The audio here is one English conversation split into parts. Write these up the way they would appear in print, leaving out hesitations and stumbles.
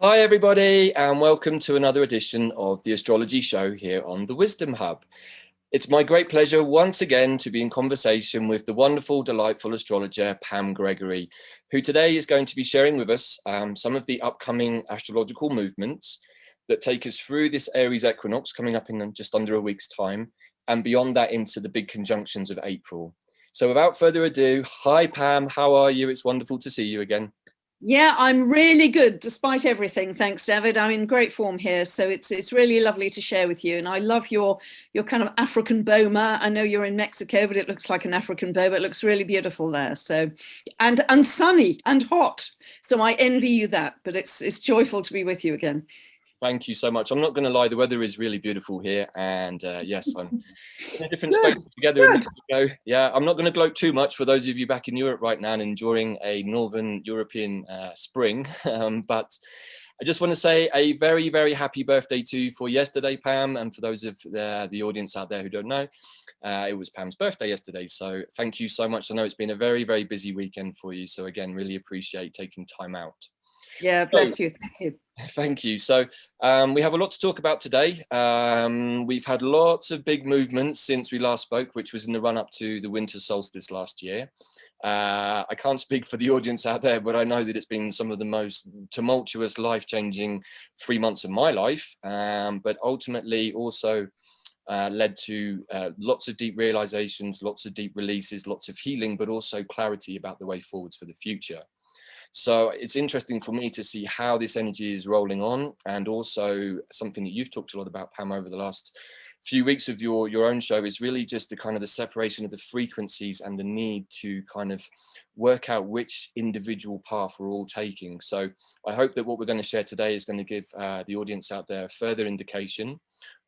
Hi everybody, and welcome to another edition of the Astrology Show here on the Wisdom Hub. It's my great pleasure once again to be in conversation with the wonderful, delightful astrologer Pam Gregory, who today is going to be sharing with us some of the upcoming astrological movements that take us through this Aries Equinox coming up in just under a week's time, and beyond that into the big conjunctions of April. So without further ado, hi Pam, how are you? It's wonderful to see you again. Yeah, I'm really good despite everything. Thanks, David. I'm in great form here, so it's really lovely to share with you. And I love your kind of African boma. I know you're in Mexico, but it looks like an African boma. It looks really beautiful there. So, and sunny and hot. So I envy you that. But it's joyful to be with you again. Thank you so much. I'm not going to lie, the weather is really beautiful here. And yes, I'm in a different space together in Mexico. Yeah, I'm not going to gloat too much for those of you back in Europe right now and enjoying a Northern European spring. But I just want to say a very, very happy birthday to you for yesterday, Pam. And for those of the audience out there who don't know, it was Pam's birthday yesterday. So thank you so much. I know it's been a very, very busy weekend for you. So again, really appreciate taking time out. Yeah, bless you. Thank you. Thank you. So we have a lot to talk about today. We've had lots of big movements since we last spoke, which was in the run up to the winter solstice last year. I can't speak for the audience out there, but I know that it's been some of the most tumultuous, life-changing 3 months of my life, but ultimately also led to lots of deep realizations, lots of deep releases, lots of healing, but also clarity about the way forwards for the future. So it's interesting for me to see how this energy is rolling on, and also something that you've talked a lot about, Pam, over the last few weeks of your own show is really just the kind of the separation of the frequencies and the need to kind of work out which individual path we're all taking. So I hope that what we're going to share today is going to give the audience out there further indication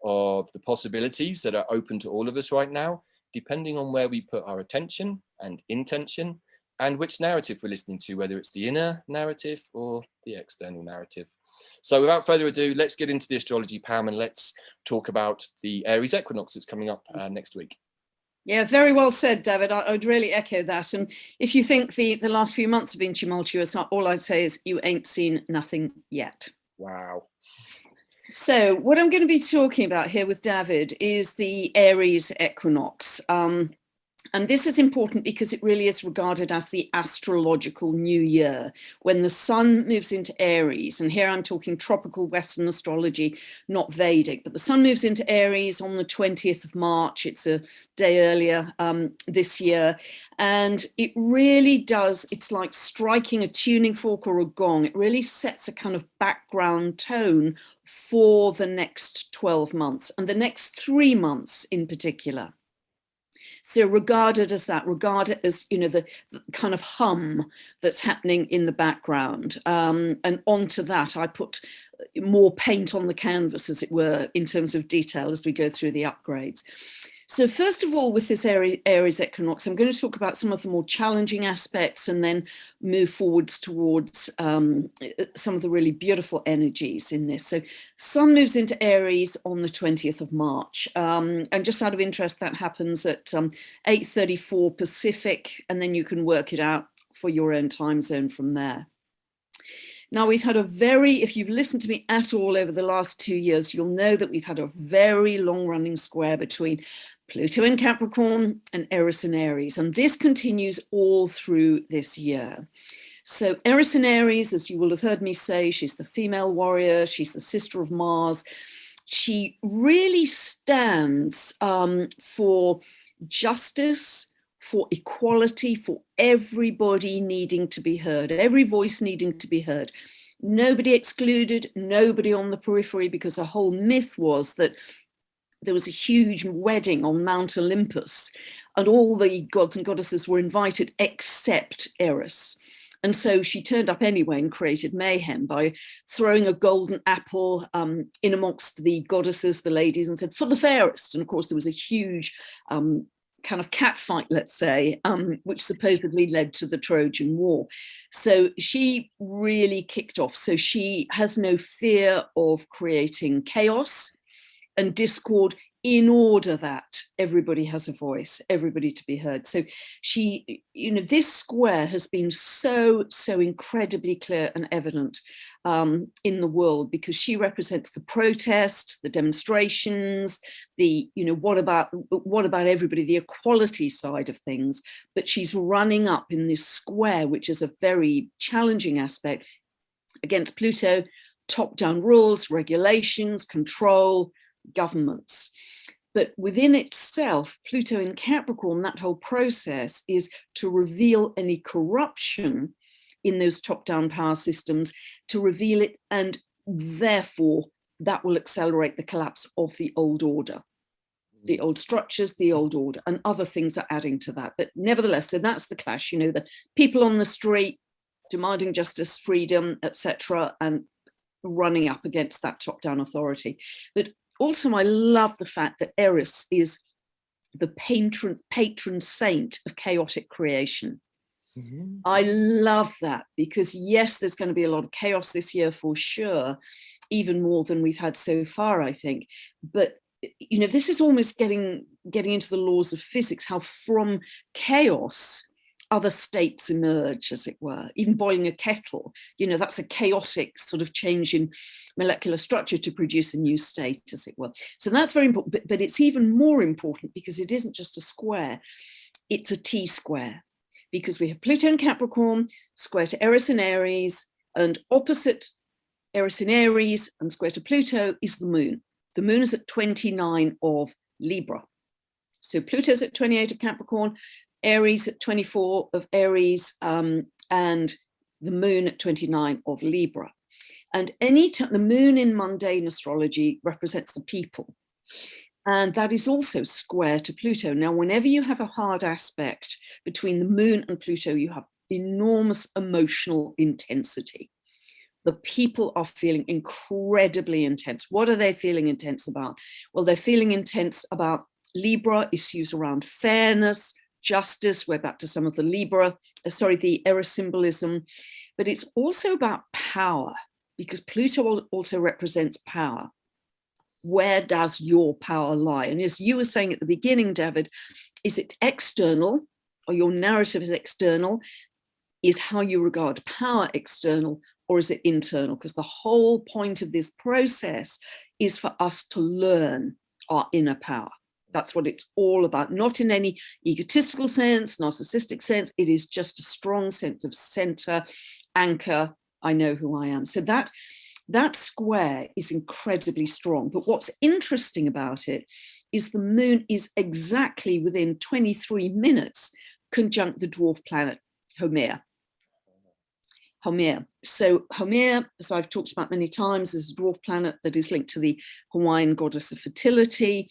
of the possibilities that are open to all of us right now, depending on where we put our attention and intention, and which narrative we're listening to, whether it's the inner narrative or the external narrative. So without further ado, let's get into the astrology, Pam, and let's talk about the Aries Equinox that's coming up next week. Yeah, very well said, David. I would really echo that. And if you think the last few months have been tumultuous, all I'd say is you ain't seen nothing yet. Wow. So what I'm going to be talking about here with David is the Aries Equinox. And this is important because it really is regarded as the astrological new year, when the sun moves into Aries. And here I'm talking tropical Western astrology, not Vedic, but the sun moves into Aries on the 20th of March. It's a day earlier this year. And it really does, it's like striking a tuning fork or a gong. It really sets a kind of background tone for the next 12 months and the next 3 months in particular. So regarded as that, regarded as, you know, the kind of hum that's happening in the background. And onto that, I put more paint on the canvas, as it were, in terms of detail as we go through the upgrades. So first of all, with this Aries Equinox, I'm going to talk about some of the more challenging aspects and then move forwards towards some of the really beautiful energies in this. So Sun moves into Aries on the 20th of March. And just out of interest, that happens at 8:34 Pacific, and then you can work it out for your own time zone from there. Now, we've had if you've listened to me at all over the last 2 years, you'll know that we've had a very long-running square between Pluto in Capricorn and Eris in Aries, and this continues all through this year. So Eris in Aries, as you will have heard me say, she's the female warrior, she's the sister of Mars. She really stands for justice, for equality, for everybody needing to be heard, every voice needing to be heard. Nobody excluded, nobody on the periphery, because the whole myth was that there was a huge wedding on Mount Olympus and all the gods and goddesses were invited except Eris. And so she turned up anyway and created mayhem by throwing a golden apple in amongst the goddesses, the ladies, and said, "For the fairest." And of course, there was a huge kind of catfight, let's say, which supposedly led to the Trojan War. So she really kicked off. So she has no fear of creating chaos and discord in order that everybody has a voice, everybody to be heard. So she, this square has been so incredibly clear and evident in the world, because she represents the protest, the demonstrations, the, what about everybody, the equality side of things. But she's running up in this square, which is a very challenging aspect, against Pluto, top-down rules, regulations, control, governments. But within itself, Pluto in Capricorn, that whole process is to reveal any corruption in those top-down power systems, to reveal it, and therefore that will accelerate the collapse of the old order, the old structures, the old order, and other things are adding to that. But nevertheless, so that's the clash, the people on the street demanding justice, freedom, etc., and running up against that top-down authority. But also, I love the fact that Aries is the patron saint of chaotic creation. Mm-hmm. I love that, because yes, there's going to be a lot of chaos this year for sure, even more than we've had so far, I think. But this is almost getting into the laws of physics, how from chaos other states emerge, as it were. Even boiling a kettle, that's a chaotic sort of change in molecular structure to produce a new state, as it were. So that's very important, but it's even more important because it isn't just a square, it's a T-square, because we have Pluto in Capricorn, square to Eris in Aries, and opposite Eris in Aries and square to Pluto is the moon. The moon is at 29 of Libra. So Pluto's at 28 of Capricorn, Aries at 24 of Aries, and the moon at 29 of Libra. And the moon in mundane astrology represents the people. And that is also square to Pluto. Now, whenever you have a hard aspect between the moon and Pluto, you have enormous emotional intensity. The people are feeling incredibly intense. What are they feeling intense about? Well, they're feeling intense about Libra issues around fairness, justice. We're back to some of the the Eris symbolism, but it's also about power, because Pluto also represents power. Where does your power lie? And as you were saying at the beginning, Davyd, is it external, or your narrative is external? Is how you regard power external, or is it internal? Because the whole point of this process is for us to learn our inner power. That's what it's all about, not in any egotistical sense, narcissistic sense. It is just a strong sense of center, anchor, I know who I am. So that square is incredibly strong. But what's interesting about it is the moon is exactly within 23 minutes conjunct the dwarf planet Haumea. So Haumea, as I've talked about many times, is a dwarf planet that is linked to the Hawaiian goddess of fertility.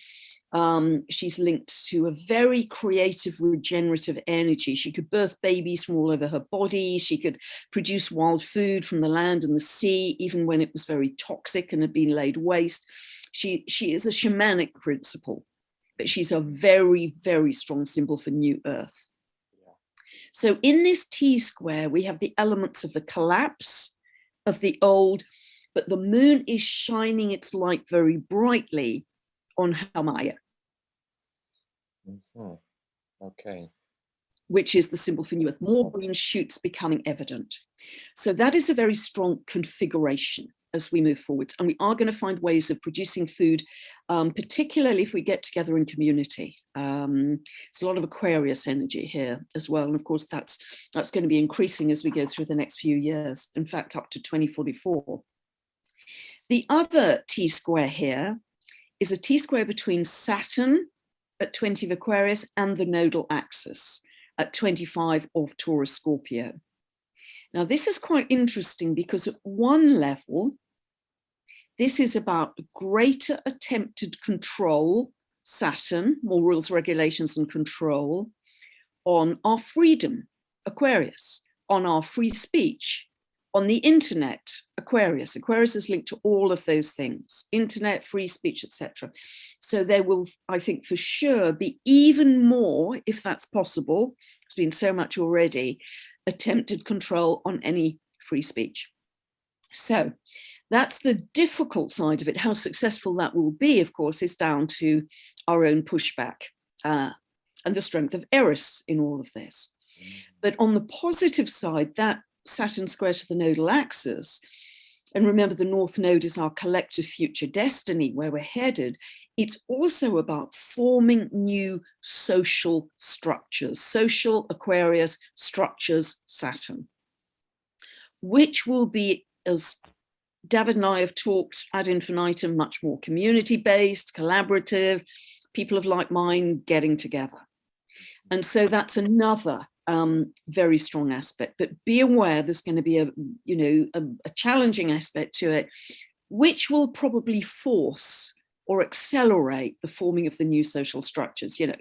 She's linked to a very creative, regenerative energy. She could birth babies from all over her body. She could produce wild food from the land and the sea, even when it was very toxic and had been laid waste. She is a shamanic principle, but she's a very, very strong symbol for New Earth. So in this T-square, we have the elements of the collapse of the old, but the moon is shining its light very brightly on Haumea. Mm-hmm. Okay. Which is the symbol for New Earth, more green shoots becoming evident. So that is a very strong configuration as we move forward. And we are going to find ways of producing food, particularly if we get together in community. There's a lot of Aquarius energy here as well. And of course, that's going to be increasing as we go through the next few years, in fact, up to 2044. The other T-square here is a T-square between Saturn at 20 of Aquarius and the nodal axis at 25 of Taurus Scorpio. Now, this is quite interesting because at one level, this is about greater attempted control, Saturn, more rules, regulations, and control on our freedom, Aquarius, on our free speech, on the internet, Aquarius. Aquarius is linked to all of those things, internet, free speech, etc. So there will, I think, for sure be even more, if that's possible, it's been so much already, attempted control on any free speech. So that's the difficult side of it. How successful that will be, of course, is down to our own pushback and the strength of Eris in all of this. But on the positive side, that Saturn square to the nodal axis, and remember the North Node is our collective future destiny, where we're headed, it's also about forming new social structures, social Aquarius structures, Saturn, which will be, as Davyd and I have talked ad infinitum, much more community-based, collaborative, people of like mind getting together. And so that's another very strong aspect, but be aware there's going to be a challenging aspect to it, which will probably force or accelerate the forming of the new social structures. Do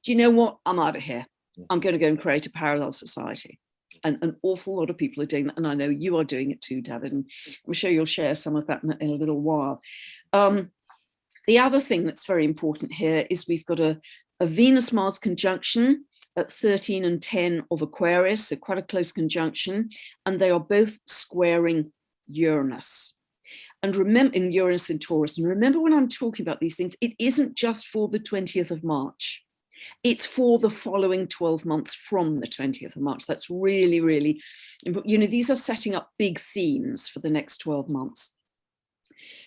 you know what? I'm out of here. I'm going to go and create a parallel society. And an awful lot of people are doing that. And I know you are doing it too, Davyd, and I'm sure you'll share some of that in a little while. The other thing that's very important here is we've got a Venus-Mars conjunction at 13 and 10 of Aquarius, so quite a close conjunction, and they are both squaring Uranus. And remember, in Uranus and Taurus, and remember when I'm talking about these things, it isn't just for the 20th of March. It's for the following 12 months from the 20th of March. That's really, really important. These are setting up big themes for the next 12 months.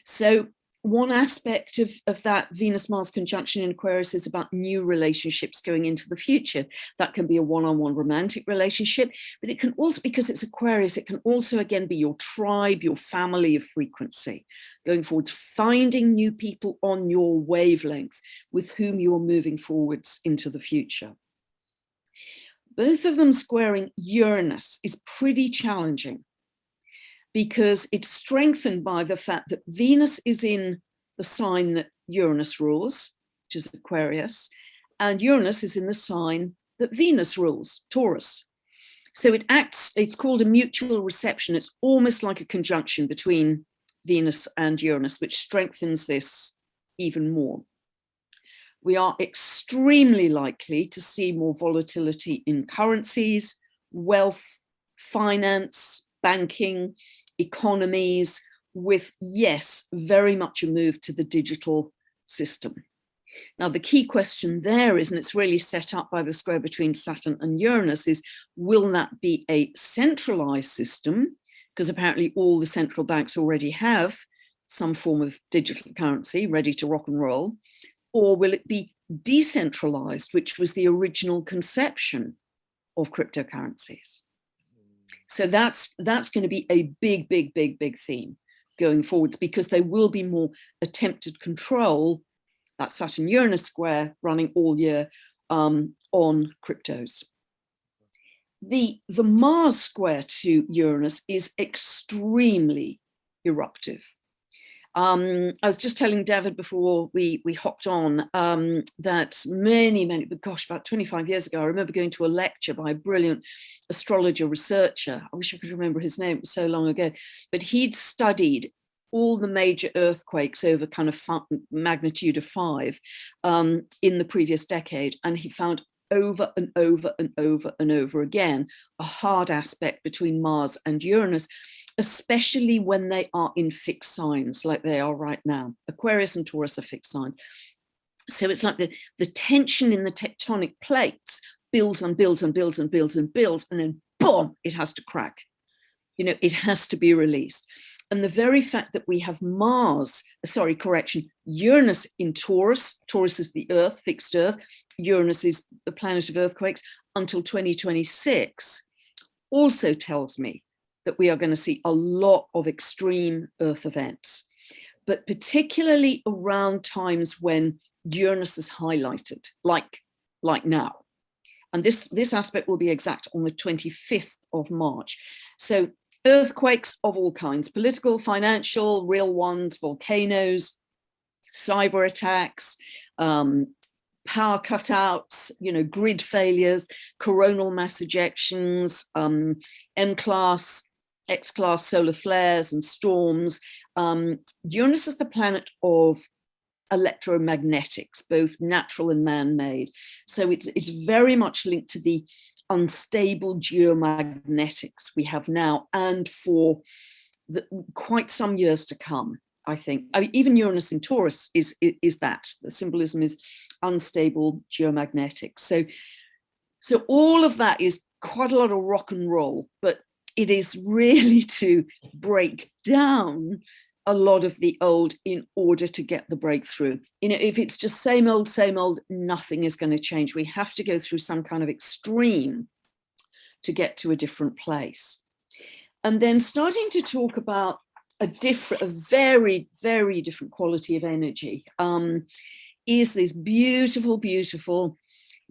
So one aspect of that Venus-Mars conjunction in Aquarius is about new relationships going into the future. That can be a one-on-one romantic relationship, but it can also, because it's Aquarius, it can also again be your tribe, your family of frequency, going forwards, finding new people on your wavelength with whom you're moving forwards into the future. Both of them squaring Uranus is pretty challenging, because it's strengthened by the fact that Venus is in the sign that Uranus rules, which is Aquarius, and Uranus is in the sign that Venus rules, Taurus. So it's called a mutual reception. It's almost like a conjunction between Venus and Uranus, which strengthens this even more. We are extremely likely to see more volatility in currencies, wealth, finance, banking, economies, with, yes, very much a move to the digital system. Now, the key question there is, and it's really set up by the square between Saturn and Uranus, is will that be a centralized system? Because apparently all the central banks already have some form of digital currency ready to rock and roll. Or will it be decentralized, which was the original conception of cryptocurrencies? So that's going to be a big, big, big, big theme going forwards, because there will be more attempted control, that Saturn-Uranus square running all year on cryptos. The Mars square to Uranus is extremely eruptive. I was just telling Davyd before we hopped on that many, gosh, about 25 years ago, I remember going to a lecture by a brilliant astrologer researcher. I wish I could remember his name, it was so long ago, but he'd studied all the major earthquakes over kind of magnitude of 5 in the previous decade. And he found over and over and over and over again a hard aspect between Mars and Uranus, especially when they are in fixed signs like they are right now. Aquarius and Taurus are fixed signs. So it's like the tension in the tectonic plates builds and builds and builds and builds and builds, and then boom, it has to crack. It has to be released. And the very fact that we have Uranus in Taurus, Taurus is the Earth, fixed Earth, Uranus is the planet of earthquakes, until 2026, also tells me that we are going to see a lot of extreme Earth events, but particularly around times when Uranus is highlighted, like now. And this aspect will be exact on the 25th of March. So earthquakes of all kinds, political, financial, real ones, volcanoes, cyber attacks, power cutouts, grid failures, coronal mass ejections, M-class, X-class solar flares and storms. Uranus is the planet of electromagnetics, both natural and man-made. So it's very much linked to the unstable geomagnetics we have now and for quite some years to come. I think. I mean, even Uranus in Taurus is that. The symbolism is unstable, geomagnetic. So all of that is quite a lot of rock and roll, but it is really to break down a lot of the old in order to get the breakthrough. You know, if it's just same old, nothing is going to change. We have to go through some kind of extreme to get to a different place. And then starting to talk about a very, very different quality of energy is this beautiful, beautiful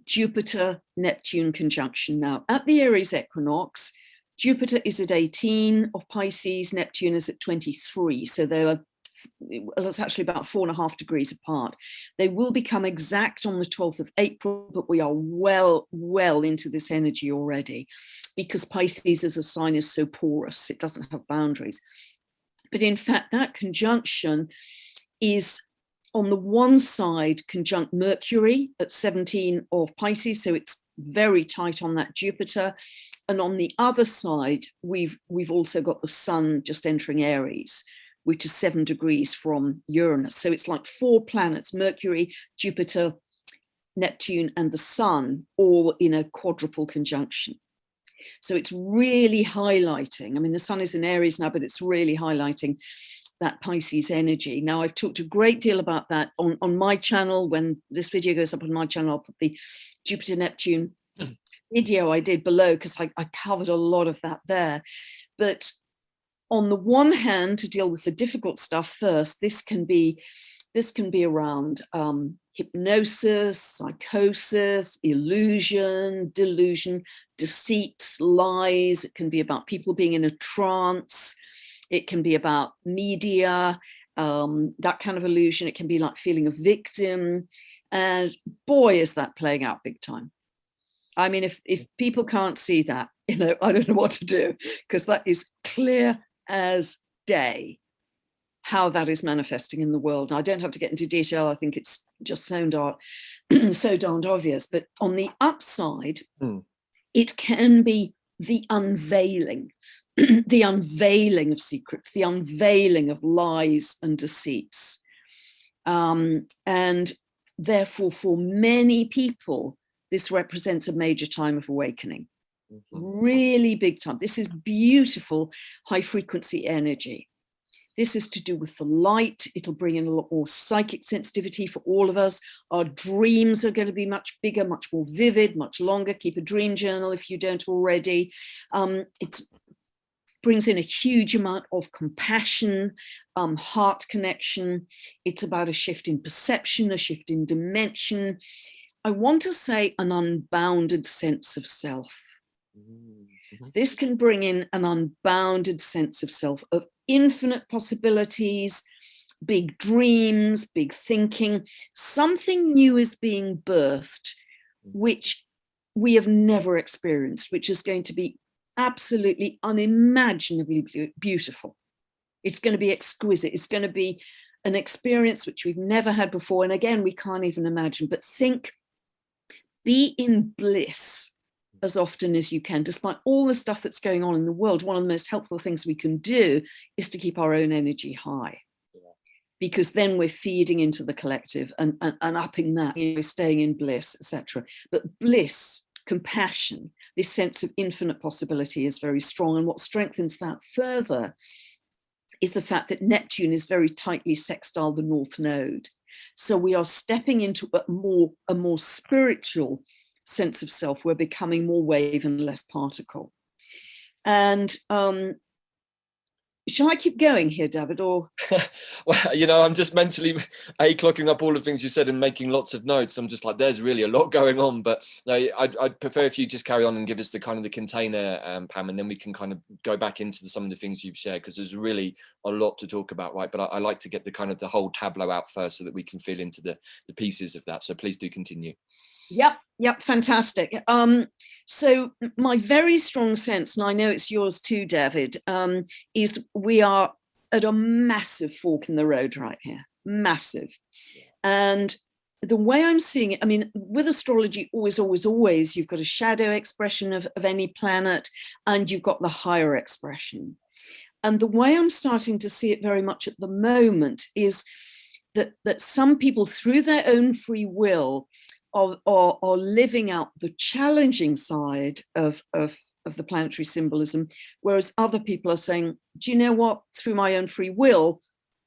Jupiter-Neptune conjunction. Now, at the Aries equinox, Jupiter is at 18 of Pisces, Neptune is at 23. So it's actually about 4.5 degrees apart. They will become exact on the 12th of April, but we are well into this energy already, because Pisces as a sign is so porous, it doesn't have boundaries. But in fact, that conjunction is on the one side conjunct Mercury at 17 of Pisces, so it's very tight on that Jupiter. And on the other side, we've also got the Sun just entering Aries, which is 7 degrees from Uranus. So it's like 4 planets, Mercury, Jupiter, Neptune, and the Sun, all in a quadruple conjunction. So it's really highlighting, I mean, the Sun is in Aries now, but it's really highlighting that Pisces energy. Now, I've talked a great deal about that on my channel. When this video goes up on my channel, I'll put the Jupiter-Neptune video I did below, because I covered a lot of that there. But on the one hand, to deal with the difficult stuff first, this can be around hypnosis, psychosis, illusion, delusion, deceit, lies. It can be about people being in a trance. It can be about media, that kind of illusion. It can be like feeling a victim. And boy, is that playing out big time. I mean, if people can't see that, you know, I don't know what to do, because that is clear as day how that is manifesting in the world. I don't have to get into detail. I think it's just so darned obvious. But on the upside, it can be the unveiling, the unveiling of secrets, the unveiling of lies and deceits. And therefore, for many people, this represents a major time of awakening. Really big time. This is beautiful high frequency energy. This is to do with the light. It'll bring in a lot more psychic sensitivity for all of us. Our dreams are going to be much bigger, much more vivid, much longer. Keep a dream journal if you don't already. It brings in a huge amount of compassion, heart connection. It's about a shift in perception, a shift in dimension. I want to say an unbounded sense of self. This can bring in an unbounded sense of self, of infinite possibilities, big dreams, big thinking. Something new is being birthed, which we have never experienced, which is going to be absolutely unimaginably beautiful. It's going to be exquisite. It's going to be an experience which we've never had before. And again, we can't even imagine, but be in bliss as often as you can. Despite all the stuff that's going on in the world, one of the most helpful things we can do is to keep our own energy high, because then we're feeding into the collective and upping that, you know, staying in bliss, etc. But bliss, compassion, this sense of infinite possibility is very strong. And what strengthens that further is the fact that Neptune is very tightly sextile the North Node. So we are stepping into a more spiritual sense of self. We're becoming more wave and less particle. And shall I keep going here, Davyd, or? Well, you know, I'm just mentally clocking up all the things you said and making lots of notes. I'm just like, there's really a lot going on. But no, I'd prefer if you just carry on and give us the kind of the container, Pam, and then we can kind of go back into some of the things you've shared, because there's really a lot to talk about, right? But I like to get the kind of the whole tableau out first so that we can feel into the pieces of that. So please do continue. Yep, fantastic. So my very strong sense, and I know it's yours too, Davyd, is we are at a massive fork in the road right here, massive. And the way I'm seeing it, I mean, with astrology, always, you've got a shadow expression of any planet, and you've got the higher expression. And the way I'm starting to see it very much at the moment is that some people, through their own free will, are living out the challenging side of the planetary symbolism, whereas other people are saying, do you know what, through my own free will,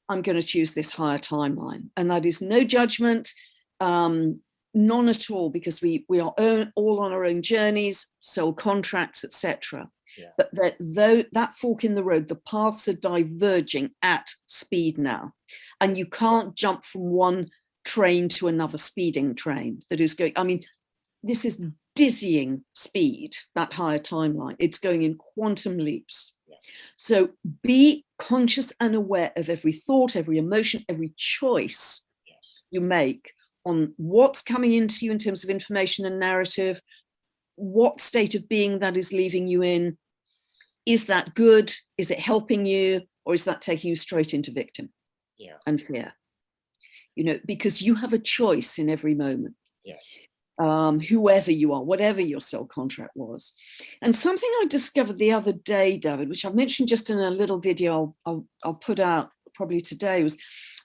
I'm going to choose this higher timeline. And that is no judgment, none at all, because we are all on our own journeys, soul contracts, etc. Yeah. But that fork in the road, the paths are diverging at speed now. And you can't jump from one train to another speeding train that is going, I mean, this is dizzying speed, that higher timeline. It's going in quantum leaps. Yeah. So be conscious and aware of every thought, every emotion, every choice you make on what's coming into you in terms of information and narrative, what state of being that is leaving you in. Is that good? Is it helping you? Or is that taking you straight into victim and fear? You know, because you have a choice in every moment. Yes. Whoever you are, whatever your soul contract was. And something I discovered the other day, Davyd, which I've mentioned just in a little video I'll put out probably today, was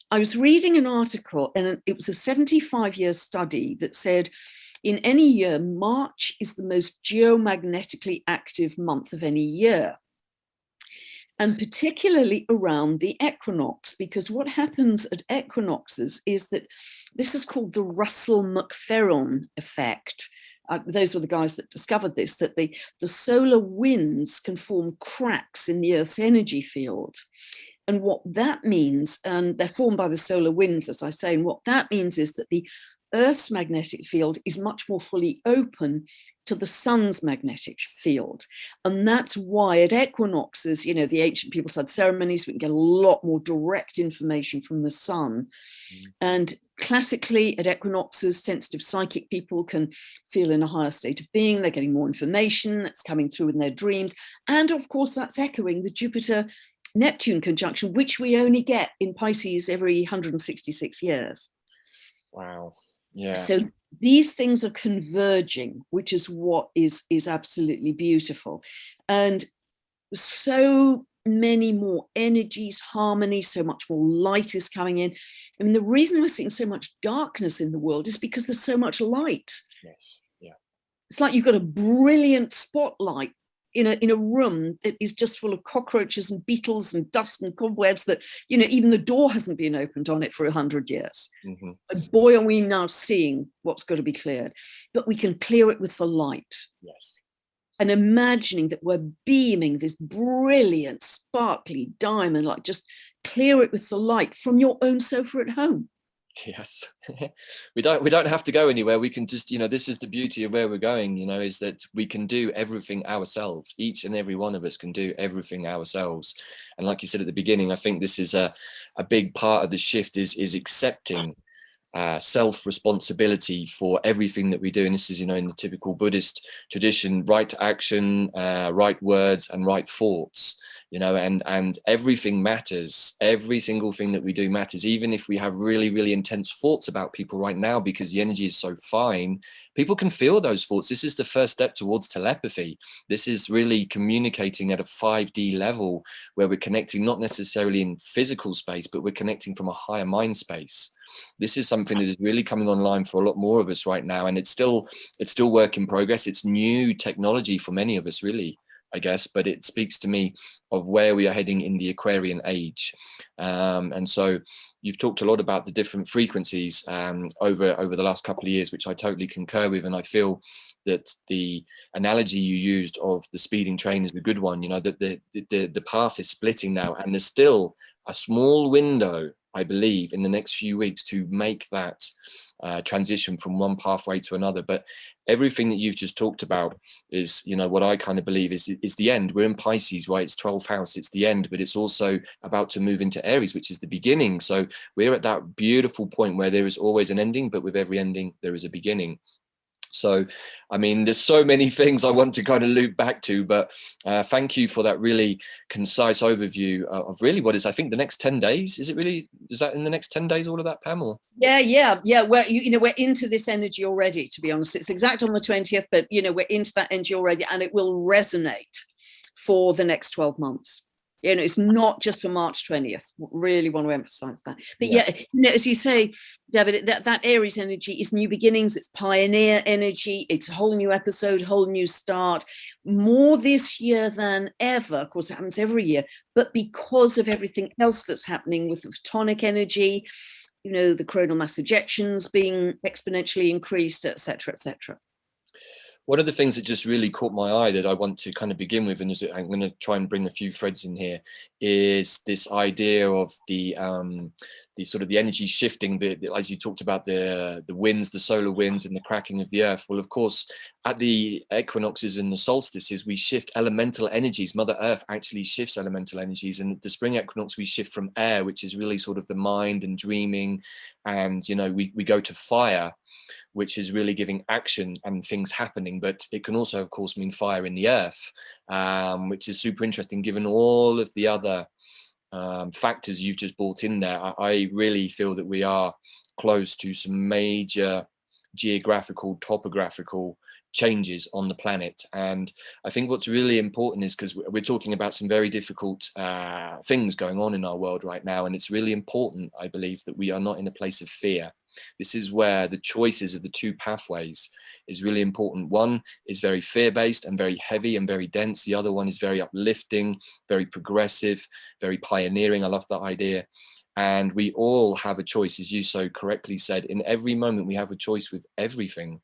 I was reading an article, and it was a 75-year study that said in any year, March is the most geomagnetically active month of any year. And particularly around the equinox, because what happens at equinoxes is that this is called the Russell-McFerron effect. Those were the guys that discovered this, that the solar winds can form cracks in the Earth's energy field. And what that means, and they're formed by the solar winds, as I say, and what that means is that the Earth's magnetic field is much more fully open to the sun's magnetic field. And that's why at equinoxes, you know, the ancient peoples had ceremonies, we can get a lot more direct information from the sun. And classically at equinoxes, sensitive psychic people can feel in a higher state of being, they're getting more information that's coming through in their dreams. And of course, that's echoing the Jupiter-Neptune conjunction, which we only get in Pisces every 166 years. Wow. Yeah. So these things are converging, which is what is absolutely beautiful. And so many more energies, harmony, so much more light is coming in. I mean, the reason we're seeing so much darkness in the world is because there's so much light. Yes. Yeah. It's like you've got a brilliant spotlight in a room that is just full of cockroaches and beetles and dust and cobwebs that, you know, even the door hasn't been opened on it for 100 years. Mm-hmm. But boy, are we now seeing what's got to be cleared. But we can clear it with the light. Yes. And imagining that we're beaming this brilliant, sparkly diamond, like just clear it with the light from your own sofa at home. Yes. we don't have to go anywhere. We can just, you know, this is the beauty of where we're going, you know, is that we can do everything ourselves. Each and every one of us can do everything ourselves. And like you said at the beginning, I think this is a big part of the shift is accepting self-responsibility for everything that we do. And this is, you know, in the typical Buddhist tradition, right action, right words and right thoughts. You know, and everything matters. Every single thing that we do matters, even if we have really, really intense thoughts about people right now, because the energy is so fine. People can feel those thoughts. This is the first step towards telepathy. This is really communicating at a 5D level where we're connecting not necessarily in physical space, but we're connecting from a higher mind space. This is something that is really coming online for a lot more of us right now. And it's still work in progress. It's new technology for many of us, really, I guess, but it speaks to me of where we are heading in the Aquarian age. And so you've talked a lot about the different frequencies over the last couple of years, which I totally concur with. And I feel that the analogy you used of the speeding train is a good one, you know, that the path is splitting now, and there's still a small window, I believe, in the next few weeks to make that transition from one pathway to another. But everything that you've just talked about is, you know, what I kind of believe is the end. We're in Pisces, right? It's 12th house, it's the end, but it's also about to move into Aries, which is the beginning. So we're at that beautiful point where there is always an ending, but with every ending, there is a beginning. So, I mean, there's so many things I want to kind of loop back to, but thank you for that really concise overview of really what is, I think, the next 10 days. Is that in the next 10 days, all of that, Pam? Or? Yeah. Well, you know, we're into this energy already, to be honest. It's exact on the 20th, but, you know, we're into that energy already, and it will resonate for the next 12 months. You know, it's not just for March 20th. Really want to emphasize that. But Yeah. yeah, you know, as you say, David, that Aries energy is new beginnings, it's pioneer energy, it's a whole new episode, whole new start, more this year than ever. Of course, it happens every year, but because of everything else that's happening with the photonic energy, you know, the coronal mass ejections being exponentially increased, etc., etc. One of the things that just really caught my eye that I want to kind of begin with, and I'm going to try and bring a few threads in here, is this idea of the sort of the energy shifting, as you talked about, the winds, the solar winds, and the cracking of the earth. Well, of course, at the equinoxes and the solstices, we shift elemental energies. Mother Earth actually shifts elemental energies, and the spring equinox we shift from air, which is really sort of the mind and dreaming, and you know, we go to fire, which is really giving action and things happening. But it can also, of course, mean fire in the earth, which is super interesting given all of the other factors you've just brought in there. I really feel that we are close to some major geographical, topographical changes on the planet. And I think what's really important is, because we're talking about some very difficult things going on in our world right now, and it's really important, I believe, that we are not in a place of fear. This is where the choices of the two pathways is really important. One is very fear-based and very heavy and very dense. The other one is very uplifting, very progressive, very pioneering. I love that idea. And we all have a choice, as you so correctly said. In every moment, we have a choice with everything.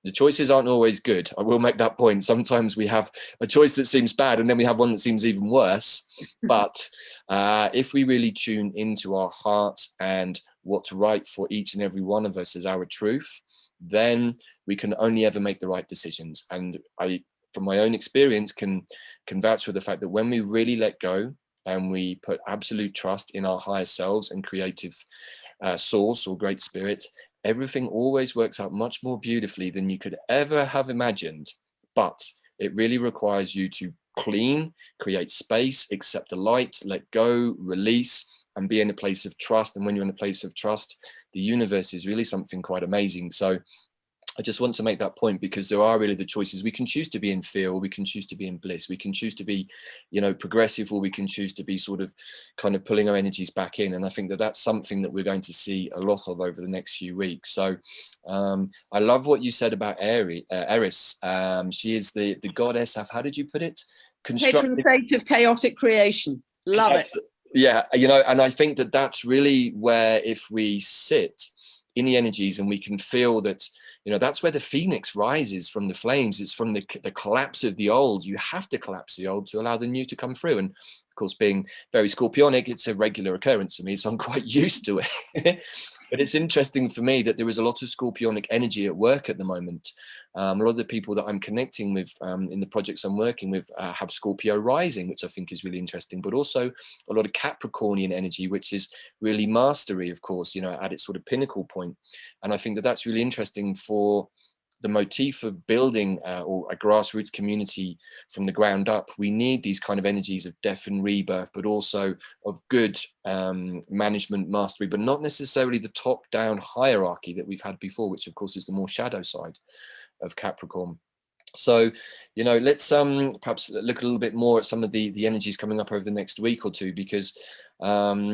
The choices aren't always good. I will make that point. Sometimes we have a choice that seems bad, and then we have one that seems even worse. But if we really tune into our hearts and what's right for each and every one of us as our truth, then we can only ever make the right decisions. And I, from my own experience, can vouch for the fact that when we really let go and we put absolute trust in our higher selves and creative source or great spirit, everything always works out much more beautifully than you could ever have imagined. But it really requires you to clean, create space, accept the light, let go, release, and be in a place of trust. And when you're in a place of trust, the universe is really something quite amazing. So I just want to make that point, because there are really the choices. We can choose to be in fear, or we can choose to be in bliss. We can choose to be, you know, progressive, or we can choose to be sort of kind of pulling our energies back in. And I think that that's something that we're going to see a lot of over the next few weeks. So I love what you said about Aries. She is the goddess of, how did you put it? Patron saint of chaotic creation. Love it. Yeah, you know, and I think that that's really where, if we sit in the energies and we can feel that, you know, that's where the phoenix rises from the flames. It's from the collapse of the old. You have to collapse the old to allow the new to come through. And of course, being very Scorpionic, it's a regular occurrence for me, so I'm quite used to it. But it's interesting for me that there is a lot of Scorpionic energy at work at the moment. A lot of the people that I'm connecting with in the projects I'm working with have Scorpio rising, which I think is really interesting, but also a lot of Capricornian energy, which is really mastery, of course, you know, at its sort of pinnacle point. And I think that that's really interesting for the motif of building or a grassroots community from the ground up. We need these kind of energies of death and rebirth, but also of good management, mastery, but not necessarily the top-down hierarchy that we've had before, which of course is the more shadow side of Capricorn. So, you know, let's perhaps look a little bit more at some of the energies coming up over the next week or two, because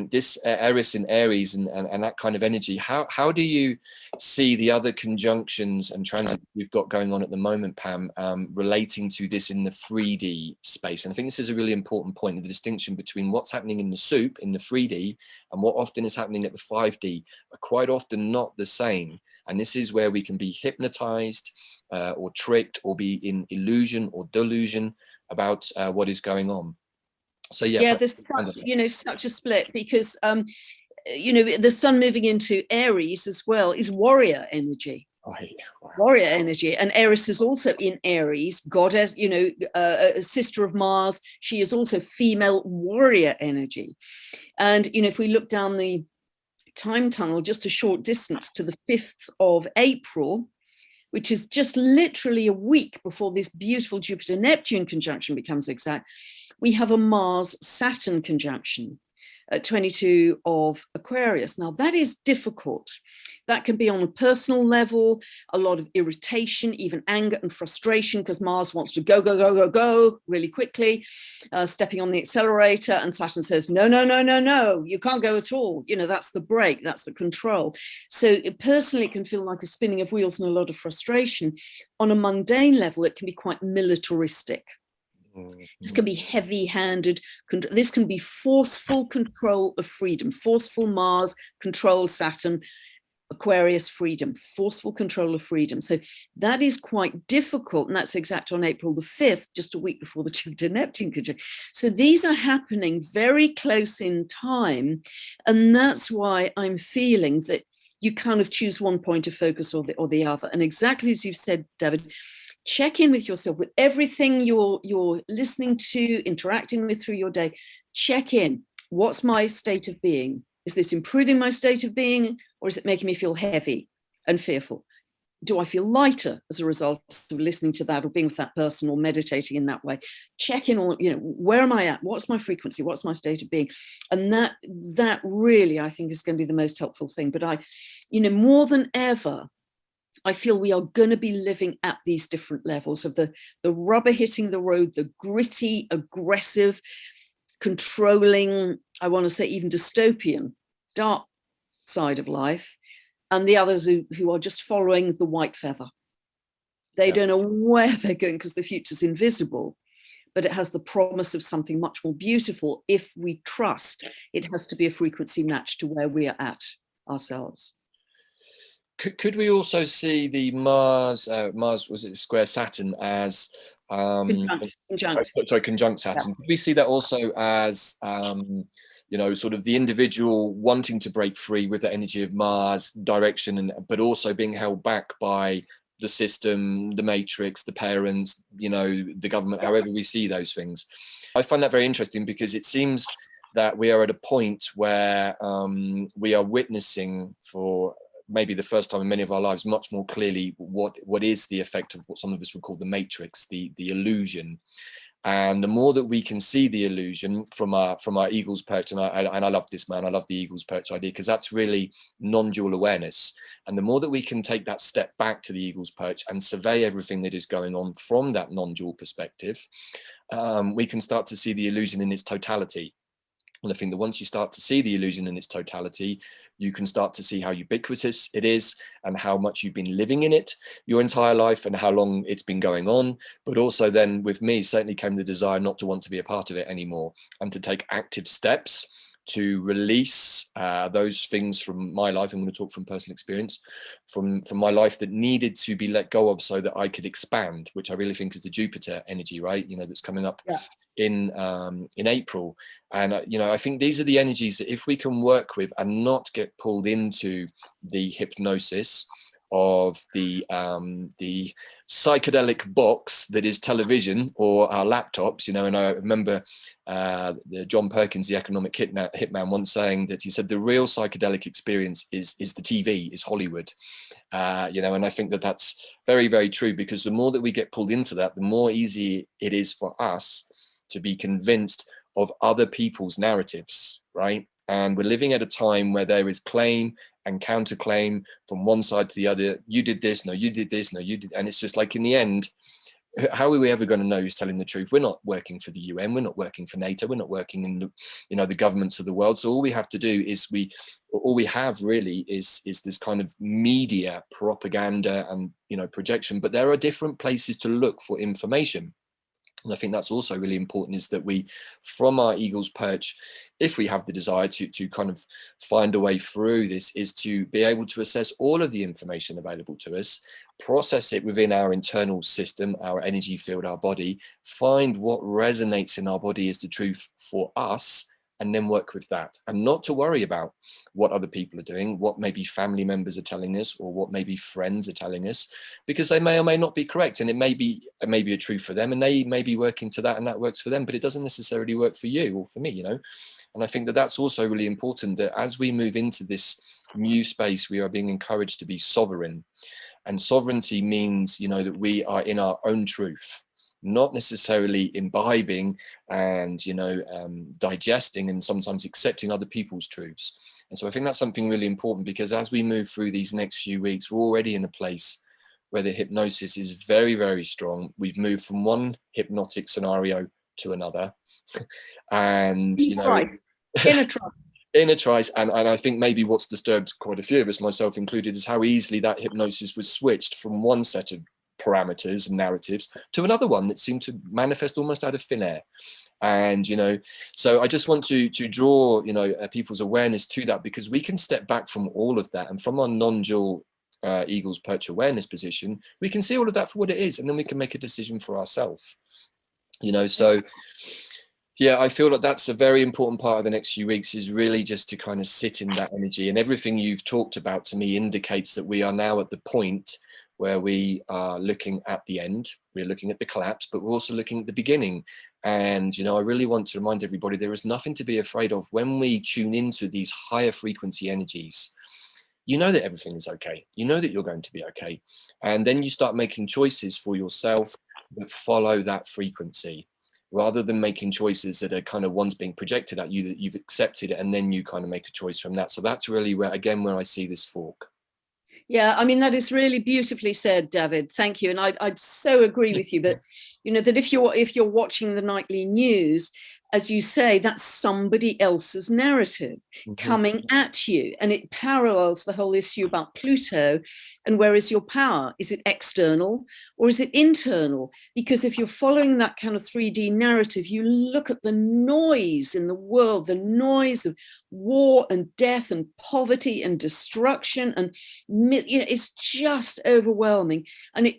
this Eris in Aries and that kind of energy, how do you see the other conjunctions and transits we've got going on at the moment, Pam, relating to this in the 3D space? And I think this is a really important point, the distinction between what's happening in the soup, in the 3D, and what often is happening at the 5D are quite often not the same. And this is where we can be hypnotized or tricked, or be in illusion or delusion about what is going on. So yeah, there's such, you know, such a split, because you know, the sun moving into Aries as well is warrior energy. Oh, yeah. Wow. Warrior energy, and Eris is also in Aries, goddess, you know, a sister of Mars. She is also female warrior energy. And you know, if we look down the time tunnel just a short distance to the 5th of April, which is just literally a week before this beautiful Jupiter-Neptune conjunction becomes exact, we have a Mars-Saturn conjunction. at 22 of Aquarius. Now, that is difficult. That can be on a personal level, a lot of irritation, even anger and frustration, because Mars wants to go, go, go, go, go really quickly, stepping on the accelerator, and Saturn says, no, no, no, no, no, you can't go at all. You know, that's the brake, that's the control. So personally, it can feel like a spinning of wheels and a lot of frustration. On a mundane level, it can be quite militaristic. This can be heavy-handed. This can be forceful control of freedom. Forceful Mars, control Saturn, Aquarius, freedom, forceful control of freedom. So that is quite difficult. And that's exact on April the 5th, just a week before the Jupiter-Neptune conjunct. So these are happening very close in time. And that's why I'm feeling that you kind of choose one point of focus or the other. And exactly as you've said, Davyd, check in with yourself, with everything you're listening to, interacting with through your day. Check in. What's my state of being? Is this improving my state of being, or is it making me feel heavy and fearful? Do I feel lighter as a result of listening to that or being with that person or meditating in that way? Check in on, where am I at? What's my frequency? What's my state of being? And that really, I think, is going to be the most helpful thing. But more than ever, I feel we are going to be living at these different levels of the rubber hitting the road, the gritty, aggressive, controlling, I want to say even dystopian, dark side of life, and the others who are just following the white feather. They don't know where they're going because the future's invisible, but it has the promise of something much more beautiful if we trust it has to be a frequency match to where we are at ourselves. Could we also see the Mars was it square Saturn as conjunct Saturn? Yeah. Could we see that also as sort of the individual wanting to break free with the energy of Mars direction, but also being held back by the system, the matrix, the parents, the government, however we see those things? I find that very interesting because it seems that we are at a point where we are witnessing for maybe the first time in many of our lives much more clearly what is the effect of what some of us would call the matrix, the illusion. And the more that we can see the illusion from our eagle's perch, and I love this, man, I love the eagle's perch idea, because that's really non-dual awareness. And the more that we can take that step back to the eagle's perch and survey everything that is going on from that non-dual perspective, we can start to see the illusion in its totality. And I think that once you start to see the illusion in its totality, you can start to see how ubiquitous it is and how much you've been living in it your entire life and how long it's been going on. But also then with me certainly came the desire not to want to be a part of it anymore and to take active steps to release those things from my life. I'm going to talk from personal experience, from my life that needed to be let go of so that I could expand, which I really think is the Jupiter energy, right? That's coming up. Yeah. In April. And I think these are the energies that if we can work with and not get pulled into the hypnosis of the psychedelic box that is television or our laptops, and I remember John Perkins, the economic hitman, once saying that he said the real psychedelic experience is the TV, is Hollywood. And I think that that's very, very true, because the more that we get pulled into that, the more easy it is for us to be convinced of other people's narratives, right? And we're living at a time where there is claim and counterclaim from one side to the other. You did this, no, you did this, no, you did. And it's just like, in the end, how are we ever going to know who's telling the truth? We're not working for the UN, we're not working for NATO, we're not working in the governments of the world. So all we have to do is all we have really is this kind of media propaganda and projection. But there are different places to look for information. And I think that's also really important, is that we, from our eagle's perch, if we have the desire to kind of find a way through this, is to be able to assess all of the information available to us, process it within our internal system, our energy field, our body, find what resonates in our body as the truth for us, and then work with that, and not to worry about what other people are doing, what maybe family members are telling us, or what maybe friends are telling us, because they may or may not be correct, and it may be a truth for them, and they may be working to that, and that works for them, but it doesn't necessarily work for you or for me, And I think that that's also really important, that as we move into this new space, we are being encouraged to be sovereign. And sovereignty means, that we are in our own truth. not necessarily imbibing and, you know, digesting and sometimes accepting other people's truths. And so I think that's something really important, because as we move through these next few weeks, we're already in a place where the hypnosis is very, very strong. We've moved from one hypnotic scenario to another. And, you know, in a trice. In a trice. And I think maybe what's disturbed quite a few of us, myself included, is how easily that hypnosis was switched from one set of parameters and narratives to another one that seemed to manifest almost out of thin air. And, you know, so I just want to draw, you know, people's awareness to that, because we can step back from all of that, and from our non-dual eagle's perch awareness position, we can see all of that for what it is, and then we can make a decision for ourselves, you know. So yeah, I feel like that's a very important part of the next few weeks, is really just to kind of sit in that energy. And everything you've talked about to me indicates that we are now at the point where we are looking at the end, we're looking at the collapse, but we're also looking at the beginning. And, you know, I really want to remind everybody there is nothing to be afraid of when we tune into these higher frequency energies. You know that everything is okay. You know that you're going to be okay. And then you start making choices for yourself that follow that frequency, rather than making choices that are kind of ones being projected at you that you've accepted, and then you kind of make a choice from that. So that's really where, again, where I see this fork. Yeah, I mean, that is really beautifully said, Davyd. Thank you. And I'd so agree with you. But, you know, that if you're watching the nightly news, as you say, that's somebody else's narrative coming at you. And it parallels the whole issue about Pluto. And where is your power? Is it external or is it internal? Because if you're following that kind of 3D narrative, you look at the noise in the world, the noise of war and death and poverty and destruction. And, you know, it's just overwhelming. And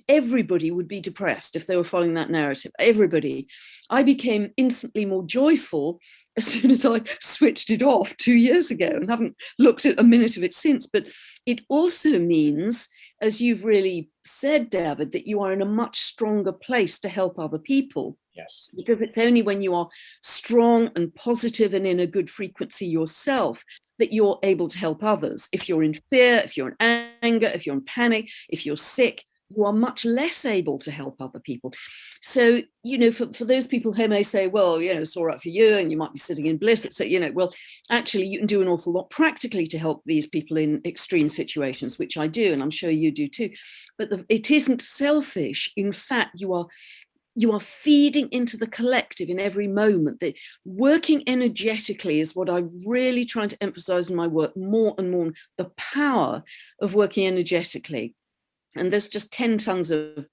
everybody would be depressed if they were following that narrative. Everybody. I became instantly more joyful as soon as I switched it off 2 years ago, and haven't looked at a minute of it since. But it also means, as you've really said, Davyd, that you are in a much stronger place to help other people. Yes. Because it's only when you are strong and positive and in a good frequency yourself that you're able to help others. If you're in fear, if you're in anger, if you're in panic, if you're sick, you are much less able to help other people. So, you know, for those people who may say, well, you know, it's all right for you and you might be sitting in bliss. So, you know, well, actually, you can do an awful lot practically to help these people in extreme situations, which I do, and I'm sure you do too. But it isn't selfish. In fact, you are feeding into the collective in every moment. That working energetically is what I'm really trying to emphasize in my work more and more, the power of working energetically. And there's just 10 tons of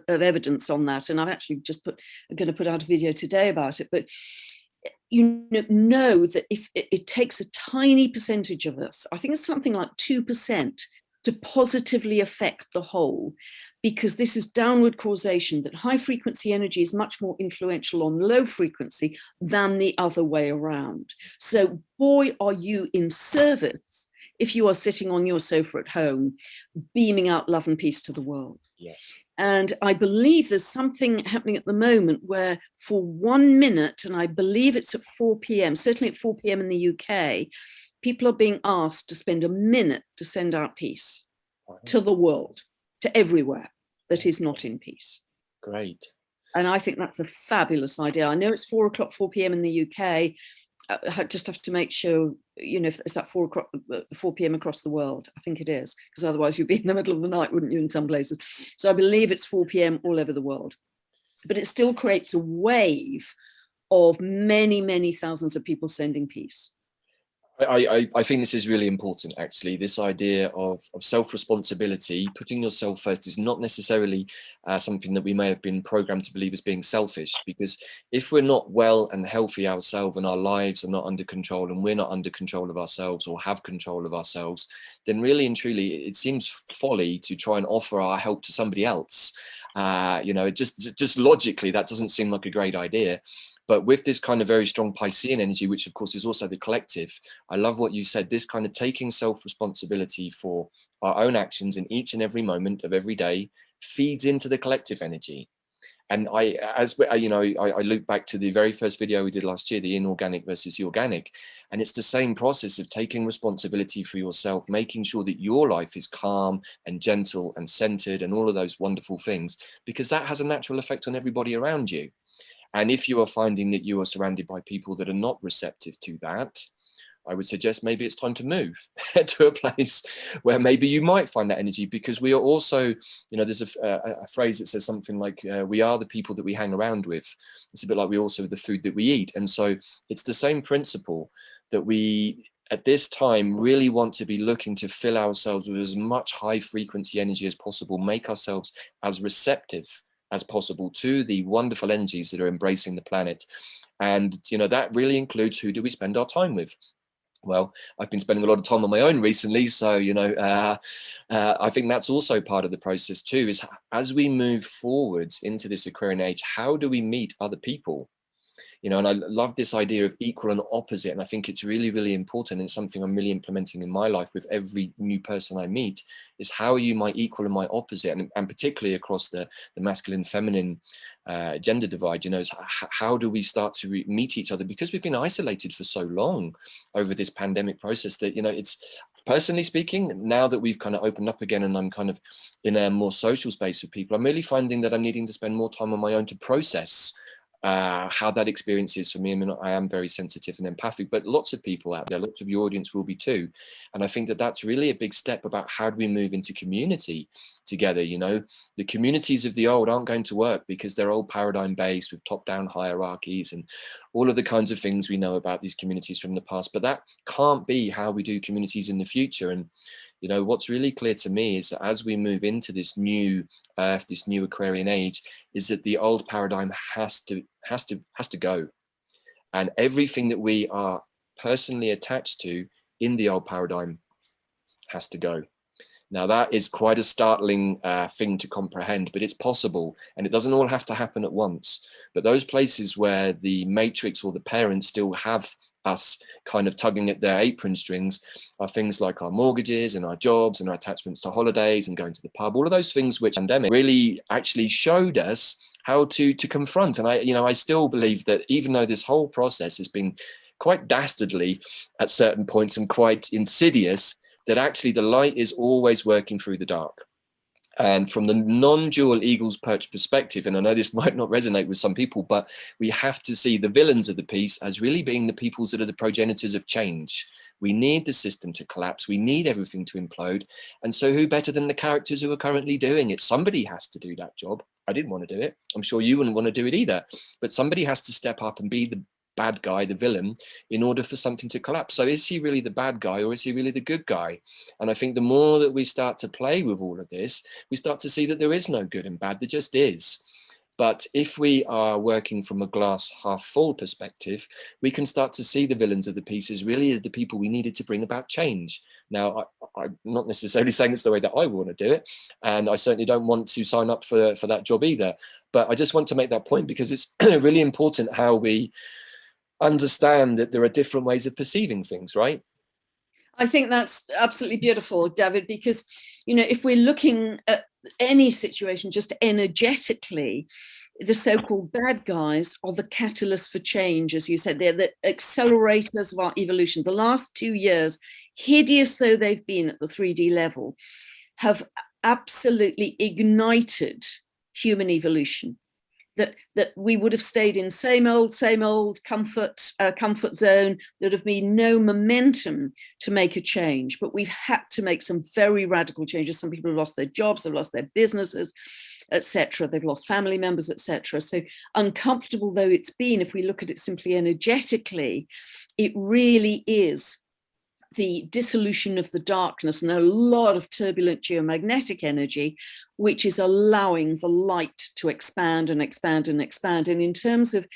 evidence on that. And I've actually I'm going to put out a video today about it. But you know that if it takes a tiny percentage of us, I think it's something like 2%, to positively affect the whole, because this is downward causation, that high frequency energy is much more influential on low frequency than the other way around. So boy, are you in service if you are sitting on your sofa at home, beaming out love and peace to the world. Yes. And I believe there's something happening at the moment where for 1 minute, and I believe it's at 4 p.m., certainly at 4 p.m. in the UK, people are being asked to spend a minute to send out peace to the world, to everywhere that is not in peace. Great. And I think that's a fabulous idea. I know it's 4 p.m. in the UK. I just have to make sure, you know, if it's that 4 p.m. across the world. I think it is, because otherwise you'd be in the middle of the night, wouldn't you, in some places? So I believe it's 4 p.m. all over the world. But it still creates a wave of many, many thousands of people sending peace. I think this is really important, actually. This idea of self-responsibility, putting yourself first, is not necessarily something that we may have been programmed to believe as being selfish, because if we're not well and healthy ourselves, and our lives are not under control, and we're not under control of ourselves or have control of ourselves, then really and truly it seems folly to try and offer our help to somebody else. You know, just logically, that doesn't seem like a great idea. But with this kind of very strong Piscean energy, which of course is also the collective, I love what you said, this kind of taking self-responsibility for our own actions in each and every moment of every day feeds into the collective energy. And I loop back to the very first video we did last year, the inorganic versus the organic. And it's the same process of taking responsibility for yourself, making sure that your life is calm and gentle and centered and all of those wonderful things, because that has a natural effect on everybody around you. And if you are finding that you are surrounded by people that are not receptive to that, I would suggest maybe it's time to move to a place where maybe you might find that energy, because we are also, there's a phrase that says something like, we are the people that we hang around with. It's a bit like we also are the food that we eat. And so it's the same principle that we, at this time, really want to be looking to fill ourselves with as much high frequency energy as possible, make ourselves as receptive as possible to the wonderful energies that are embracing the planet. And, that really includes, who do we spend our time with? Well, I've been spending a lot of time on my own recently, so I think that's also part of the process too, is as we move forwards into this Aquarian age, how do we meet other people? And I love this idea of equal and opposite, and I think it's really, really important, and something I'm really implementing in my life with every new person I meet, is how are you my equal and my opposite, and particularly across the masculine feminine gender divide. How do we start to meet each other, because we've been isolated for so long over this pandemic process that it's, personally speaking, now that we've kind of opened up again and I'm kind of in a more social space with people, I'm really finding that I'm needing to spend more time on my own to process how that experience is for me. I mean, I am very sensitive and empathic, but lots of people out there, lots of your audience will be too. And I think that that's really a big step about how do we move into community together. The communities of the old aren't going to work because they're old paradigm based with top-down hierarchies and all of the kinds of things we know about these communities from the past. But that can't be how we do communities in the future. And what's really clear to me is that as we move into this new earth, this new Aquarian age, is that the old paradigm has to go. And everything that we are personally attached to in the old paradigm has to go. Now, that is quite a startling thing to comprehend, but it's possible, and it doesn't all have to happen at once. But those places where the matrix or the parents still have us kind of tugging at their apron strings are things like our mortgages and our jobs and our attachments to holidays and going to the pub, all of those things which the pandemic really actually showed us how to confront. And I still believe that even though this whole process has been quite dastardly at certain points and quite insidious, that actually the light is always working through the dark. And from the non-dual eagle's perch perspective, and I know this might not resonate with some people, but we have to see the villains of the piece as really being the peoples that are the progenitors of change. We need the system to collapse. We need everything to implode. And so who better than the characters who are currently doing it? Somebody has to do that job. I didn't want to do it. I'm sure you wouldn't want to do it either. But somebody has to step up and be the bad guy, the villain, in order for something to collapse. So is he really the bad guy, or is he really the good guy? And I think the more that we start to play with all of this, we start to see that there is no good and bad, there just is. But if we are working from a glass half full perspective, we can start to see the villains of the pieces really as the people we needed to bring about change. Now, I'm not necessarily saying it's the way that I want to do it, and I certainly don't want to sign up for that job either. But I just want to make that point because it's really important how we understand that there are different ways of perceiving things, right? I think that's absolutely beautiful, Davyd, because, if we're looking at any situation just energetically, the so-called bad guys are the catalyst for change, as you said. They're the accelerators of our evolution. The last 2 years, hideous though they've been at the 3D level, have absolutely ignited human evolution. That we would have stayed in same old comfort zone. There'd have been no momentum to make a change, but we've had to make some very radical changes. Some people have lost their jobs, they've lost their businesses, etc. They've lost family members, etc. So uncomfortable though it's been, if we look at it simply energetically, it really is the dissolution of the darkness and a lot of turbulent geomagnetic energy, which is allowing the light to expand and expand and expand. And in terms of,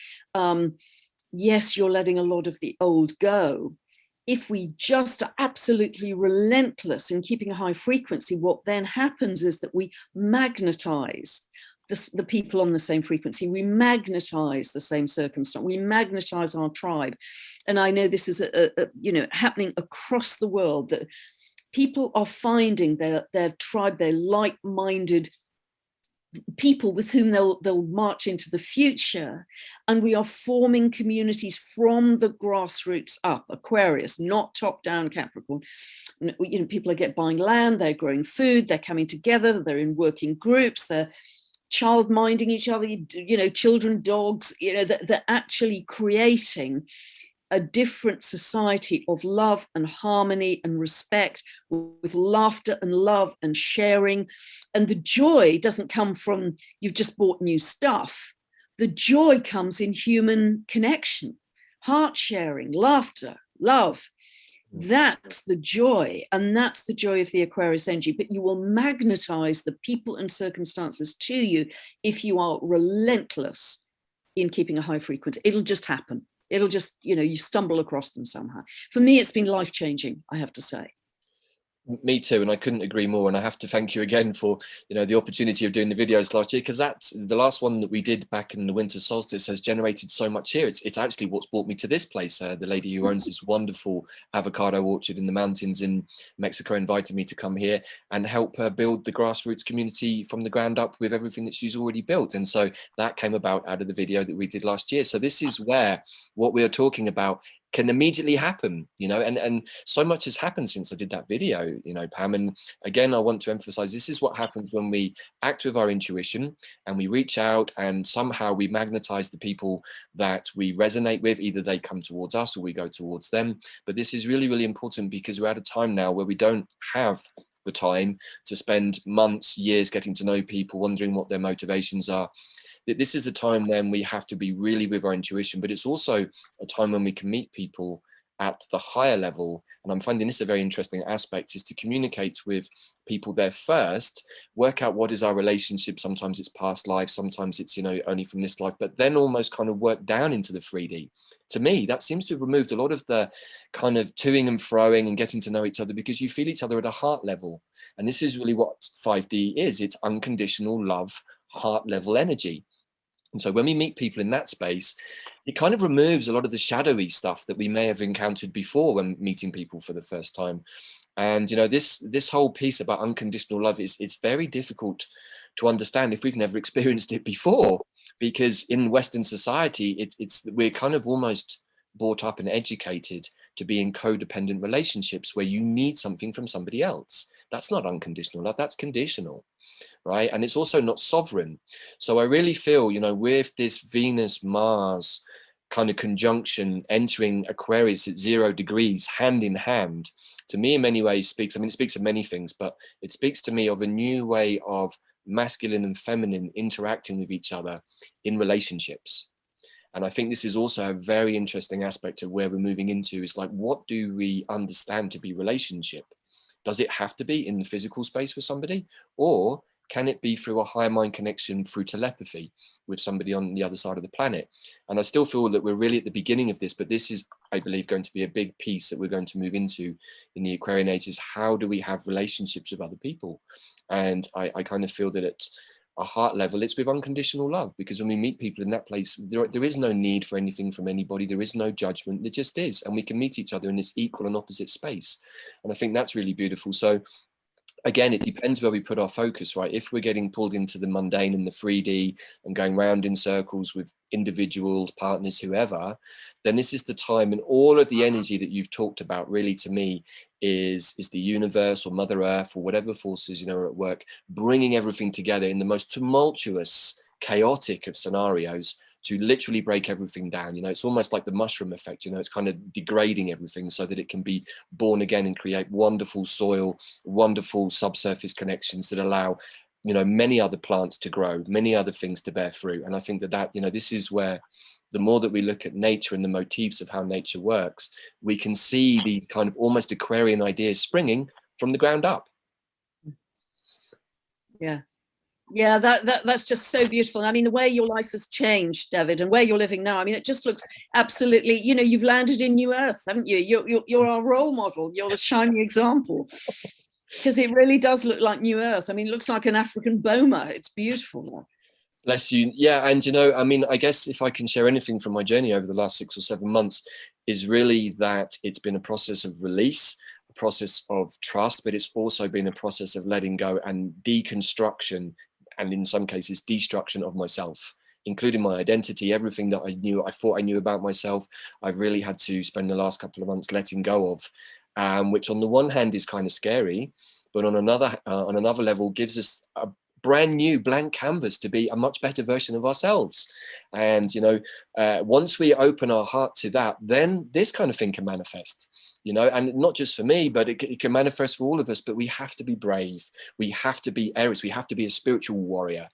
yes, you're letting a lot of the old go. If we just are absolutely relentless in keeping a high frequency, what then happens is that we magnetize the people on the same frequency. We magnetize the same circumstance. We magnetize our tribe. And I know this is happening across the world, that people are finding their tribe, their like-minded people with whom they'll march into the future. And we are forming communities from the grassroots up. Aquarius, not top down Capricorn. You know, people are buying land, they're growing food, they're coming together, they're in working groups, they're child minding each other, you know, children, dogs, you know, they're actually creating a different society of love and harmony and respect, with laughter and love and sharing. And the joy doesn't come from you've just bought new stuff. The joy comes in human connection, heart sharing, laughter, love. That's the joy, and that's the joy of the Aquarius energy. But you will magnetize the people and circumstances to you if you are relentless in keeping a high frequency. It'll just happen. It'll just, you know, you stumble across them somehow. For me, it's been life-changing, I have to say. Me too, and I couldn't agree more. And I have to thank you again for, you know, the opportunity of doing the videos last year, because that's the last one that we did back in the winter solstice has generated so much here. It's actually what's brought me to this place. The lady who owns this wonderful avocado orchard in the mountains in Mexico invited me to come here and help her build the grassroots community from the ground up with everything that she's already built. And so that came about out of the video that we did last year. So this is where what we are talking about can immediately happen, you know, and so much has happened since I did that video, you know, Pam. And again, I want to emphasize, this is what happens when we act with our intuition and we reach out and somehow we magnetize the people that we resonate with. Either they come towards us or we go towards them. But this is really, really important, because we're at a time now where we don't have the time to spend months, years getting to know people, wondering what their motivations are. This is a time when we have to be really with our intuition, but it's also a time when we can meet people at the higher level. And I'm finding this a very interesting aspect, is to communicate with people there first, work out what is our relationship. Sometimes it's past life, sometimes it's, you know, only from this life, but then almost kind of work down into the 3D. To me, that seems to have removed a lot of the kind of toing and froing and getting to know each other, because you feel each other at a heart level. And this is really what 5D is. It's unconditional love, heart level energy. And so when we meet people in that space, it kind of removes a lot of the shadowy stuff that we may have encountered before when meeting people for the first time. And, you know, this whole piece about unconditional love is very difficult to understand if we've never experienced it before, because in Western society, we're kind of almost brought up and educated to be in codependent relationships where you need something from somebody else. That's not unconditional love, that's conditional. Right? And it's also not sovereign. So I really feel, you know, with this Venus-Mars kind of conjunction entering Aquarius at 0 degrees, hand in hand, to me in many ways speaks, I mean, it speaks of many things, but it speaks to me of a new way of masculine and feminine interacting with each other in relationships. And I think this is also a very interesting aspect of where we're moving into. Is like, what do we understand to be relationship? Does it have to be in the physical space with somebody, or can it be through a higher mind connection through telepathy with somebody on the other side of the planet? And I still feel that we're really at the beginning of this, but this is, I believe, going to be a big piece that we're going to move into in the Aquarian age, is how do we have relationships with other people? And I kind of feel that at a heart level, it's with unconditional love, because when we meet people in that place, there is no need for anything from anybody. There is no judgment. There just is. And we can meet each other in this equal and opposite space. And I think that's really beautiful. So again, it depends where we put our focus, right? If we're getting pulled into the mundane and the 3D and going round in circles with individuals, partners, whoever, then this is the time, and all of the energy that you've talked about really, to me, is the universe or Mother Earth or whatever forces, you know, are at work, bringing everything together in the most tumultuous, chaotic of scenarios to literally break everything down. You know, it's almost like the mushroom effect, you know, it's kind of degrading everything so that it can be born again and create wonderful soil, wonderful subsurface connections that allow, you know, many other plants to grow, many other things to bear fruit. And I think that, you know, this is where the more that we look at nature and the motifs of how nature works, we can see these kind of almost Aquarian ideas springing from the ground up. Yeah. Yeah, that's just so beautiful. I mean, the way your life has changed, Davyd, and where you're living now, I mean, it just looks absolutely, you know, you've landed in New Earth, haven't you? You're our role model. You're the shining example, because it really does look like New Earth. I mean, it looks like an African boma. It's beautiful. Bless you. Yeah, and you know, I mean, I guess if I can share anything from my journey over the last 6 or 7 months, is really that it's been a process of release, a process of trust, but it's also been a process of letting go and deconstruction and in some cases, destruction of myself, including my identity, everything that I thought I knew about myself. I've really had to spend the last couple of months letting go of, which on the one hand is kind of scary, but on another level gives us a brand new blank canvas to be a much better version of ourselves. And, once we open our heart to that, then this kind of thing can manifest. And not just for me, but it can manifest for all of us. But we have to be brave. We have to be Aries. We have to be a spiritual warrior.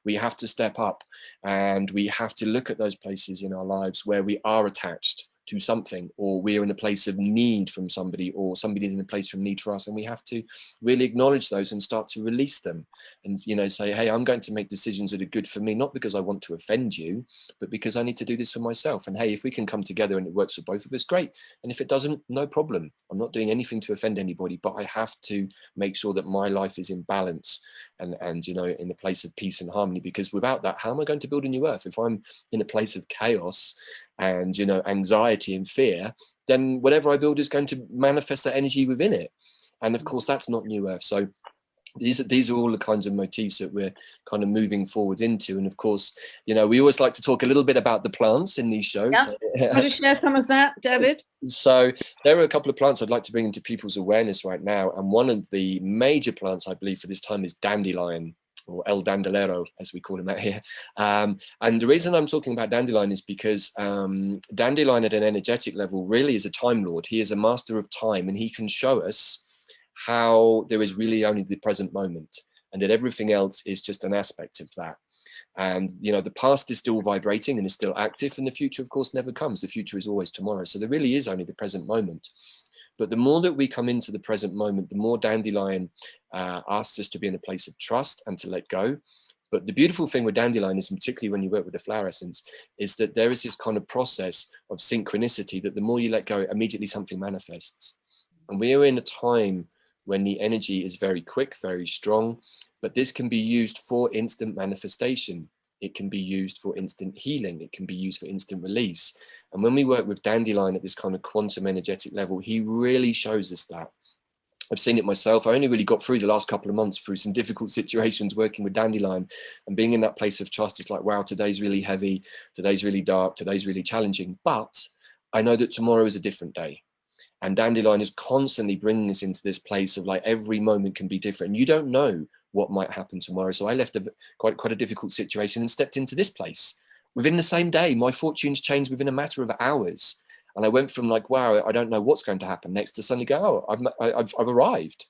We have to step up, and we have to look at those places in our lives where we are attached to something, or we're in a place of need from somebody, or somebody's in a place from need for us, and we have to really acknowledge those and start to release them, and say, hey, I'm going to make decisions that are good for me, not because I want to offend you, but because I need to do this for myself. And hey, if we can come together and it works for both of us, great. And if it doesn't, no problem. I'm not doing anything to offend anybody, but I have to make sure that my life is in balance and in a place of peace and harmony, because without that, how am I going to build a new earth? If I'm in a place of chaos and anxiety and fear, then whatever I build is going to manifest that energy within it. And of course, that's not new earth. So these are all the kinds of motifs that we're kind of moving forward into. And of course, we always like to talk a little bit about the plants in these shows. Yeah. Want to share some of that, Davyd? So there are a couple of plants I'd like to bring into people's awareness right now. And one of the major plants, I believe, for this time is dandelion, or El Dandelero, as we call him out here. And the reason I'm talking about dandelion is because dandelion at an energetic level really is a time lord. He is a master of time, and he can show us how there is really only the present moment, and that everything else is just an aspect of that. And the past is still vibrating and is still active, and the future, of course, never comes. The future is always tomorrow. So there really is only the present moment. But the more that we come into the present moment, the more dandelion asks us to be in a place of trust and to let go. But the beautiful thing with dandelion is, particularly when you work with the flower essence, is that there is this kind of process of synchronicity, that the more you let go, immediately something manifests. And we are in a time when the energy is very quick, very strong, but this can be used for instant manifestation. It can be used for instant healing. It can be used for instant release. And when we work with dandelion at this kind of quantum energetic level, he really shows us that. I've seen it myself. I only really got through the last couple of months through some difficult situations working with dandelion, and being in that place of trust. It's like, wow, today's really heavy. Today's really dark. Today's really challenging. But I know that tomorrow is a different day. And dandelion is constantly bringing us into this place of like, every moment can be different. You don't know what might happen tomorrow. So I left quite a difficult situation and stepped into this place. Within the same day, my fortunes changed within a matter of hours. And I went from like, wow, I don't know what's going to happen next, to suddenly go, oh, I've arrived.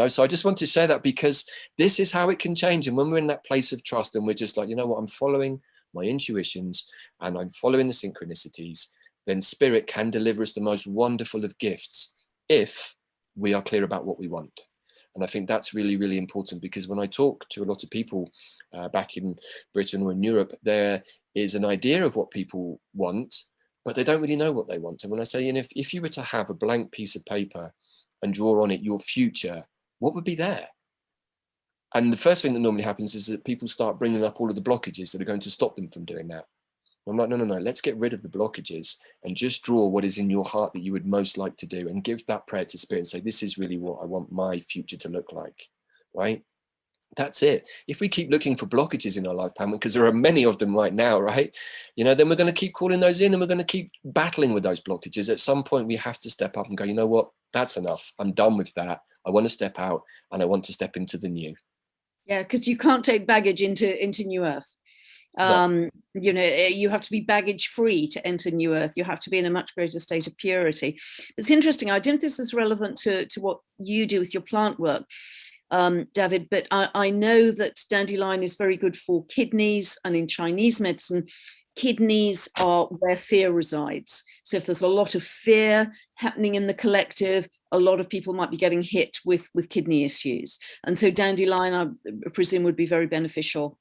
So I just want to share that, because this is how it can change. And when we're in that place of trust and we're just like, you know what, I'm following my intuitions and I'm following the synchronicities, then spirit can deliver us the most wonderful of gifts if we are clear about what we want. And I think that's really, really important, because when I talk to a lot of people back in Britain or in Europe, there is an idea of what people want, but they don't really know what they want. And when I say, if you were to have a blank piece of paper and draw on it your future, what would be there? And the first thing that normally happens is that people start bringing up all of the blockages that are going to stop them from doing that. I'm like, no, let's get rid of the blockages and just draw what is in your heart that you would most like to do, and give that prayer to spirit and say, this is really what I want my future to look like, right? That's it. If we keep looking for blockages in our life, Pam, because there are many of them right now, right? Then we're going to keep calling those in, and we're going to keep battling with those blockages. At some point, we have to step up and go, you know what? That's enough. I'm done with that. I want to step out, and I want to step into the new. Yeah, because you can't take baggage into New Earth. No. You have to be baggage free to enter New Earth. You have to be in a much greater state of purity. It's interesting. I don't think this is relevant to what you do with your plant work, Davyd, but I know that dandelion is very good for kidneys, and in Chinese medicine, kidneys are where fear resides. So if there's a lot of fear happening in the collective, a lot of people might be getting hit with kidney issues. And so dandelion, I presume, would be very beneficial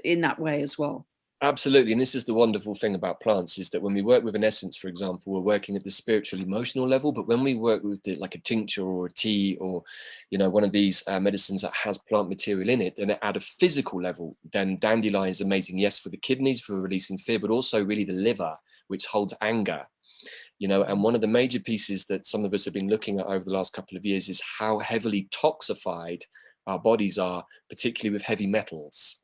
in that way as well. Absolutely. And this is the wonderful thing about plants, is that when we work with an essence, for example, we're working at the spiritual emotional level. But when we work with like a tincture or a tea, or one of these medicines that has plant material in it, then at a physical level, then dandelion is amazing. Yes, for the kidneys, for releasing fear, but also really the liver, which holds anger. And one of the major pieces that some of us have been looking at over the last couple of years is how heavily toxified our bodies are, particularly with heavy metals.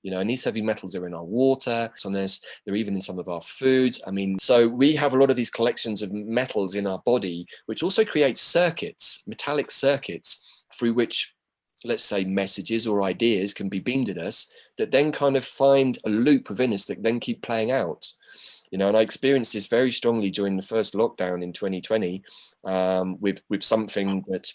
And these heavy metals are in our water, they're even in some of our foods. I mean, so we have a lot of these collections of metals in our body, which also create circuits, metallic circuits, through which, let's say, messages or ideas can be beamed at us that then kind of find a loop within us that then keep playing out. And I experienced this very strongly during the first lockdown in 2020 with something that,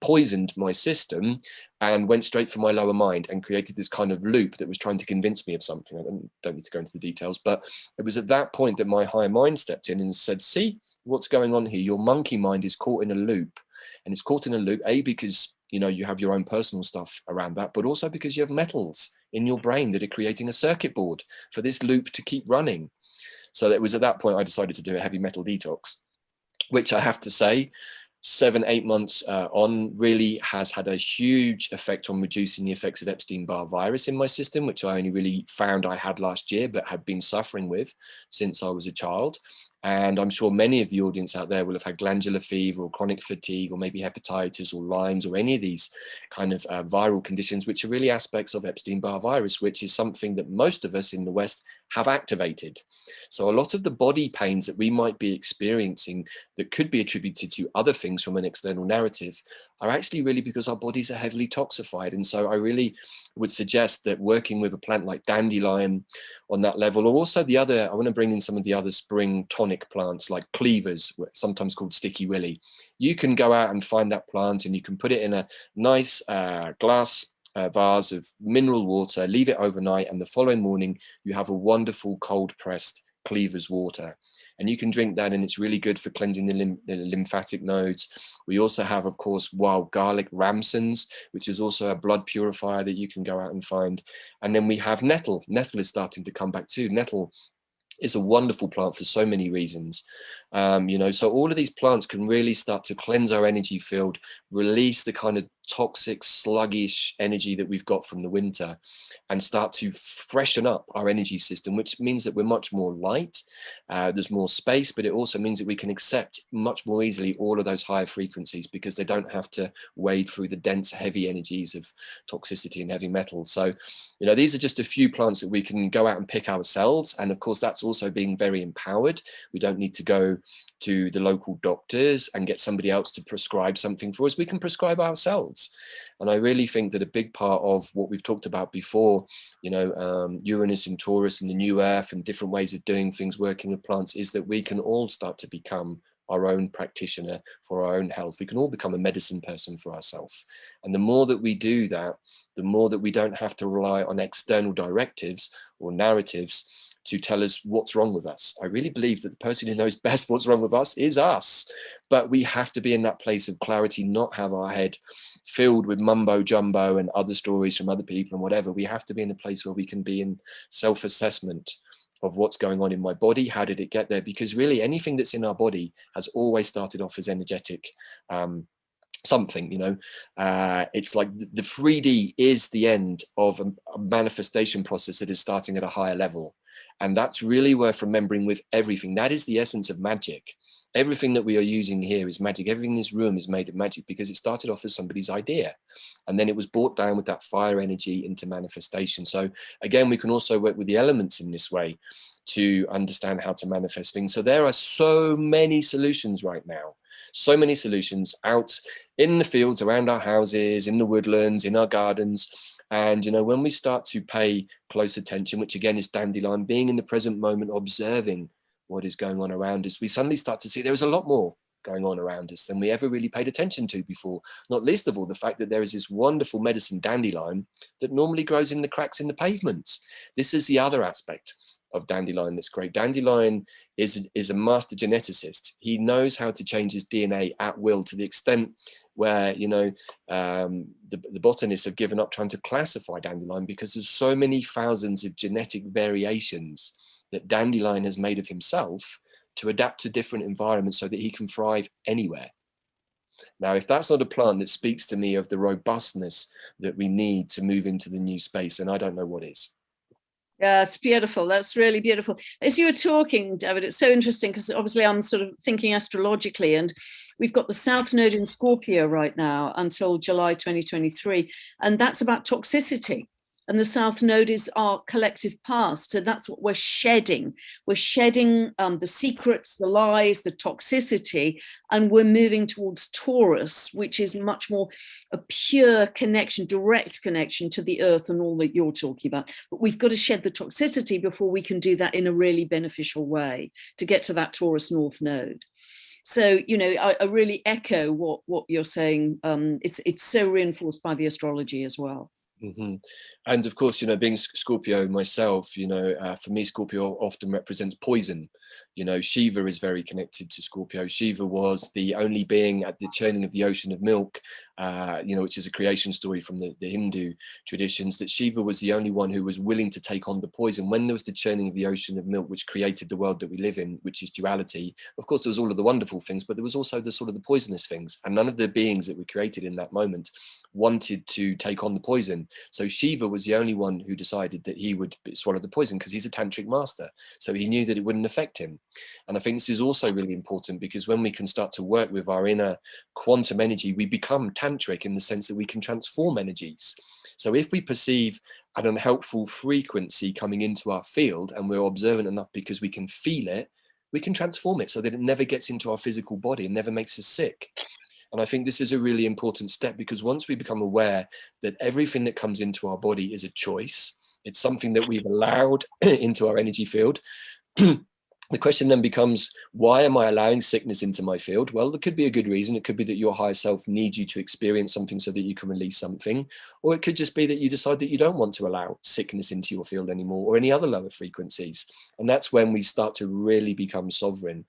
poisoned my system and went straight for my lower mind and created this kind of loop that was trying to convince me of something. I don't need to go into the details, but it was at that point that my higher mind stepped in and said, see what's going on here. Your monkey mind is caught in a loop, and it's caught in a loop, because you have your own personal stuff around that, but also because you have metals in your brain that are creating a circuit board for this loop to keep running. So it was at that point I decided to do a heavy metal detox, which I have to say, 7-8 months on, really has had a huge effect on reducing the effects of Epstein-Barr virus in my system, which I only really found I had last year, but had been suffering with since I was a child. And I'm sure many of the audience out there will have had glandular fever or chronic fatigue or maybe hepatitis or Lyme's or any of these kind of viral conditions, which are really aspects of Epstein-Barr virus, which is something that most of us in the West have activated. So a lot of the body pains that we might be experiencing that could be attributed to other things from an external narrative are actually really because our bodies are heavily toxified. And so I really would suggest that working with a plant like dandelion on that level, or also I want to bring in some of the other spring tonic plants like cleavers, sometimes called sticky willy. You can go out and find that plant and you can put it in a nice glass vase of mineral water, leave it overnight, and the following morning you have a wonderful cold pressed cleavers water, and you can drink that, and it's really good for cleansing the lymphatic nodes. We also have, of course, wild garlic ramsons, which is also a blood purifier that you can go out and find. And then we have nettle. Nettle is starting to come back too. Nettle is a wonderful plant for so many reasons. So all of these plants can really start to cleanse our energy field, release the kind of toxic, sluggish energy that we've got from the winter, and start to freshen up our energy system, which means that we're much more light, there's more space, but it also means that we can accept much more easily all of those higher frequencies because they don't have to wade through the dense, heavy energies of toxicity and heavy metals. So, these are just a few plants that we can go out and pick ourselves. And of course, that's also being very empowered. We don't need to go to the local doctors and get somebody else to prescribe something for us. We can prescribe ourselves. And I really think that a big part of what we've talked about before, Uranus and Taurus and the new earth and different ways of doing things, working with plants, is that we can all start to become our own practitioner for our own health. We can all become a medicine person for ourselves. And the more that we do that, the more that we don't have to rely on external directives or narratives to tell us what's wrong with us. I really believe that the person who knows best what's wrong with us is us. But we have to be in that place of clarity, not have our head filled with mumbo jumbo and other stories from other people and whatever. We have to be in a place where we can be in self-assessment of what's going on in my body. How did it get there? Because really anything that's in our body has always started off as energetic something. It's like the 3D is the end of a manifestation process that is starting at a higher level. And that's really worth remembering with everything. That is the essence of magic. Everything that we are using here is magic. Everything in this room is made of magic because it started off as somebody's idea. And then it was brought down with that fire energy into manifestation. So again, we can also work with the elements in this way to understand how to manifest things. So there are so many solutions right now. So many solutions out in the fields, around our houses, in the woodlands, in our gardens. And, when we start to pay close attention, which again is dandelion, being in the present moment, observing what is going on around us, we suddenly start to see there is a lot more going on around us than we ever really paid attention to before. Not least of all, the fact that there is this wonderful medicine dandelion that normally grows in the cracks in the pavements. This is the other aspect of dandelion that's great. Dandelion is a master geneticist. He knows how to change his DNA at will, to the extent where the botanists have given up trying to classify dandelion because there's so many thousands of genetic variations that dandelion has made of himself to adapt to different environments so that he can thrive anywhere. Now, if that's not a plant that speaks to me of the robustness that we need to move into the new space, then I don't know what is. Yeah, it's beautiful. That's really beautiful. As you were talking, Davyd, it's so interesting because obviously I'm sort of thinking astrologically, and we've got the South Node in Scorpio right now until July 2023, and that's about toxicity. And the South Node is our collective past. So that's what we're shedding. We're shedding the secrets, the lies, the toxicity, and we're moving towards Taurus, which is much more a pure connection, direct connection to the earth and all that you're talking about. But we've got to shed the toxicity before we can do that in a really beneficial way to get to that Taurus North Node. So, you know, I really echo what you're saying. It's so reinforced by the astrology as well. Mm-hmm. And of course, you know, being Scorpio myself, you know, for me, Scorpio often represents poison. You know, Shiva is very connected to Scorpio. Shiva was the only being at the churning of the ocean of milk, you know, which is a creation story from the Hindu traditions, that Shiva was the only one who was willing to take on the poison. When there was the churning of the ocean of milk, which created the world that we live in, which is duality, of course, there was all of the wonderful things, but there was also the sort of the poisonous things. And none of the beings that were created in that moment wanted to take on the poison. So Shiva was the only one who decided that he would swallow the poison because he's a tantric master. So he knew that it wouldn't affect him. And I think this is also really important, because when we can start to work with our inner quantum energy, we become tantric in the sense that we can transform energies. So if we perceive an unhelpful frequency coming into our field and we're observant enough because we can feel it, we can transform it so that it never gets into our physical body and never makes us sick. And I think this is a really important step, because once we become aware that everything that comes into our body is a choice, it's something that we've allowed into our energy field. The question then becomes, why am I allowing sickness into my field? Well, there could be a good reason. It could be that your higher self needs you to experience something so that you can release something. Or it could just be that you decide that you don't want to allow sickness into your field anymore, or any other lower frequencies. And that's when we start to really become sovereign.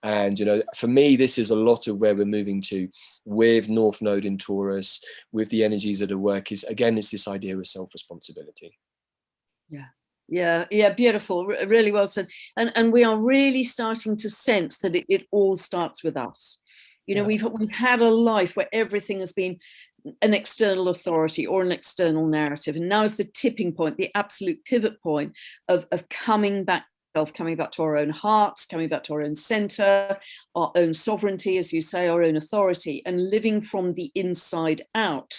And, you know, for me, this is a lot of where we're moving to with North Node in Taurus, with the energies that are work, is, again, it's this idea of self-responsibility. Yeah. Yeah, beautiful, really well said. And we are really starting to sense that it all starts with us. You know, we've had a life where everything has been an external authority or an external narrative, and now is the tipping point, the absolute pivot point of coming back to our own hearts, coming back to our own center, our own sovereignty, as you say, our own authority, and living from the inside out,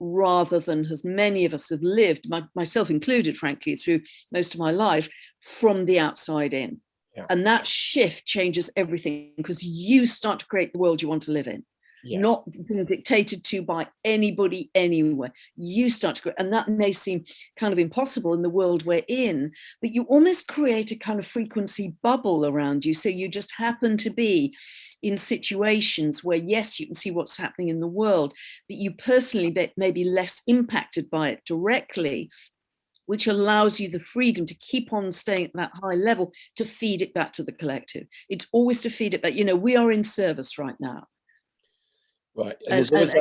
rather than as many of us have lived, myself included, frankly, through most of my life, from the outside in. Yeah. And that shift changes everything, because you start to create the world you want to live in. Yes. Not being dictated to by anybody anywhere. You start to create, and that may seem kind of impossible in the world we're in, but you almost create a kind of frequency bubble around you. So you just happen to be in situations where, yes, you can see what's happening in the world, but you personally may be less impacted by it directly, which allows you the freedom to keep on staying at that high level, to feed it back to the collective. It's always to feed it back. You know, we are in service right now. Right. And there's always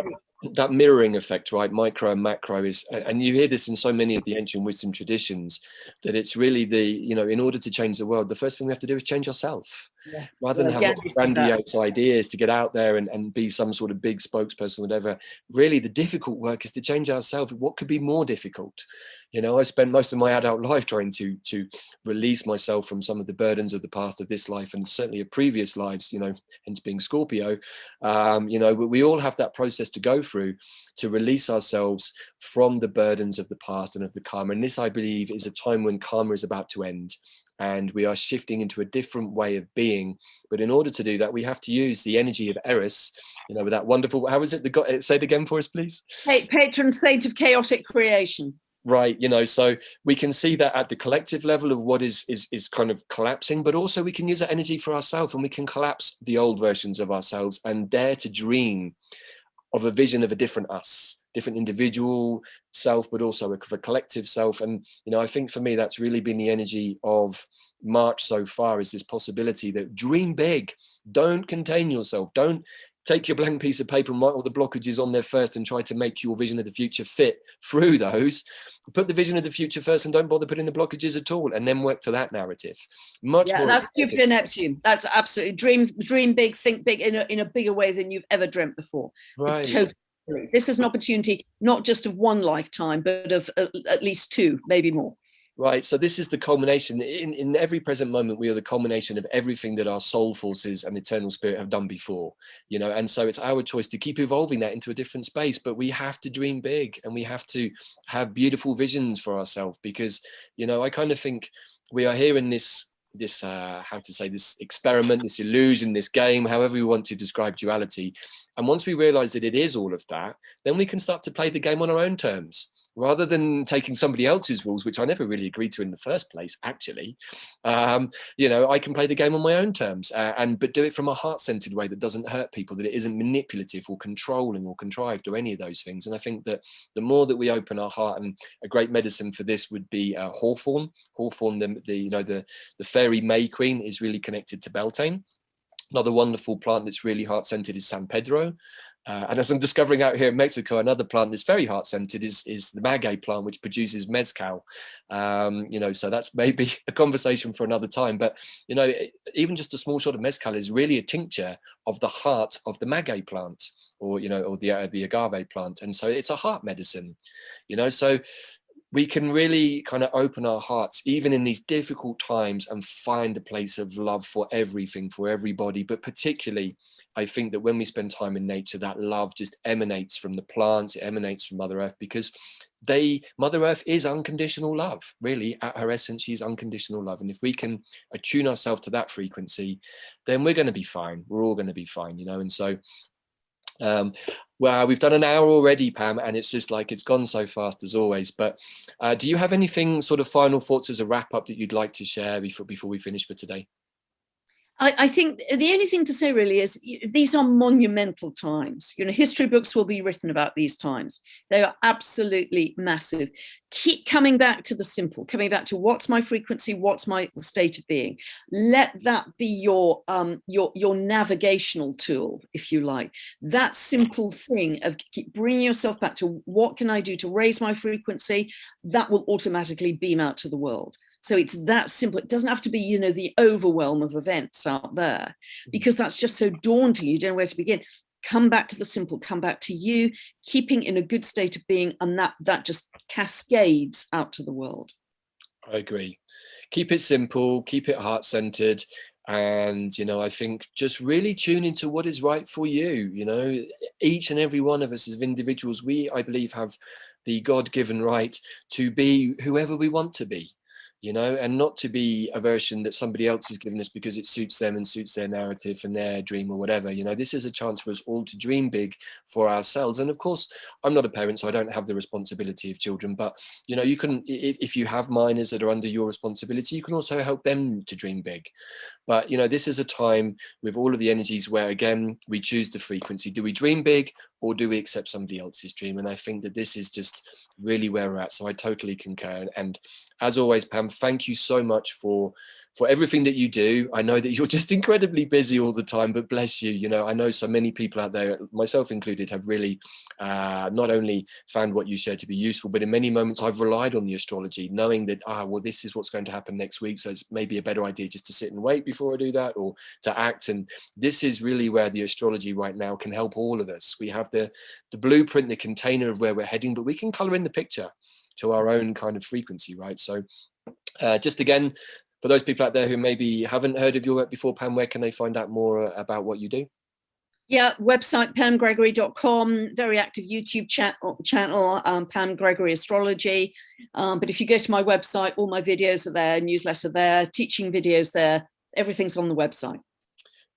that mirroring effect, right? Micro and macro is, and you hear this in so many of the ancient wisdom traditions, that it's really the, you know, in order to change the world, the first thing we have to do is change ourselves. Yeah. Rather than have grandiose ideas to get out there and be some sort of big spokesperson or whatever, really the difficult work is to change ourselves. What could be more difficult? You know, I spent most of my adult life trying to release myself from some of the burdens of the past, of this life, and certainly of previous lives, you know, hence being Scorpio. You know, we all have that process to go through to release ourselves from the burdens of the past and of the karma. And this, I believe, is a time when karma is about to end, and we are shifting into a different way of being. But in order to do that, we have to use the energy of Aries, you know, with that wonderful, how is it? Say it again for us, please. Hey, patron saint of chaotic creation. Right, you know, so we can see that at the collective level of what is kind of collapsing, but also we can use that energy for ourselves, and we can collapse the old versions of ourselves and dare to dream of a vision of a different us, different individual self, but also a collective self. And, you know, I think for me, that's really been the energy of March so far, is this possibility that dream big, don't contain yourself, don't take your blank piece of paper and write all the blockages on there first and try to make your vision of the future fit through those. Put the vision of the future first and don't bother putting the blockages at all, and then work to that narrative. Much more. That's Jupiter Neptune. That's absolutely dream big, think big in a bigger way than you've ever dreamt before. Right. Totally. This is an opportunity not just of one lifetime, but of at least two, maybe more. Right, so this is the culmination. In every present moment, we are the culmination of everything that our soul forces and eternal spirit have done before, you know, and so it's our choice to keep evolving that into a different space. But we have to dream big, and we have to have beautiful visions for ourselves, because, you know, I kind of think we are here in this how to say, this experiment, this illusion, this game, however we want to describe duality. And once we realize that it is all of that, then we can start to play the game on our own terms, rather than taking somebody else's rules, which I never really agreed to in the first place, actually. You know, I can play the game on my own terms, but do it from a heart-centered way that doesn't hurt people, that it isn't manipulative or controlling or contrived or any of those things. And I think that the more that we open our heart, and a great medicine for this would be hawthorn. Hawthorn, the fairy May Queen, is really connected to Beltane. Another wonderful plant that's really heart-centered is San Pedro. And as I'm discovering out here in Mexico, another plant that's very heart-centered is the maguey plant, which produces mezcal. You know, so that's maybe a conversation for another time. But, you know, even just a small shot of mezcal is really a tincture of the heart of the maguey plant, or, you know, or the agave plant. And so it's a heart medicine, you know, so we can really kind of open our hearts even in these difficult times and find a place of love for everything, for everybody. But particularly, I think that when we spend time in nature, that love just emanates from the plants, it emanates from Mother Earth, because Mother Earth is unconditional love. Really, at her essence, she's unconditional love. And if we can attune ourselves to that frequency, then we're going to be fine. We're all going to be fine, you know. And so well, we've done an hour already, Pam, and it's just like, it's gone so fast as always. But do you have anything, sort of final thoughts as a wrap up, that you'd like to share before we finish for today? I think the only thing to say really is these are monumental times. You know, history books will be written about these times. They are absolutely massive. Keep coming back to the simple, coming back to what's my frequency, what's my state of being. Let that be your navigational tool, if you like. That simple thing of keep bringing yourself back to what can I do to raise my frequency, that will automatically beam out to the world. So it's that simple. It doesn't have to be, you know, the overwhelm of events out there, because that's just so daunting. You don't know where to begin. Come back to the simple, come back to you, keeping in a good state of being, and that just cascades out to the world. I agree. Keep it simple, keep it heart-centered. And, you know, I think just really tune into what is right for you. You know, each and every one of us as individuals, I believe, have the God-given right to be whoever we want to be, you know, and not to be a version that somebody else has given us because it suits them and suits their narrative and their dream or whatever. You know, this is a chance for us all to dream big for ourselves. And of course, I'm not a parent, so I don't have the responsibility of children, but, you know, you can, if you have minors that are under your responsibility, you can also help them to dream big. But, you know, this is a time with all of the energies where, again, we choose the frequency. Do we dream big, or do we accept somebody else's dream? And I think that this is just really where we're at. So I totally concur. And as always, Pam, thank you so much for everything that you do. I know that you're just incredibly busy all the time, but bless you. You know, I know so many people out there, myself included, have really not only found what you shared to be useful, but in many moments I've relied on the astrology, knowing that, well, this is what's going to happen next week. So it's maybe a better idea just to sit and wait before I do that, or to act. And this is really where the astrology right now can help all of us. We have the blueprint, the container of where we're heading, but we can color in the picture to our own kind of frequency, right? So just again, for those people out there who maybe haven't heard of your work before, Pam, where can they find out more about what you do? Yeah, website pamgregory.com, very active YouTube channel, Pam Gregory Astrology. But if you go to my website, all my videos are there, newsletter there, teaching videos there, everything's on the website.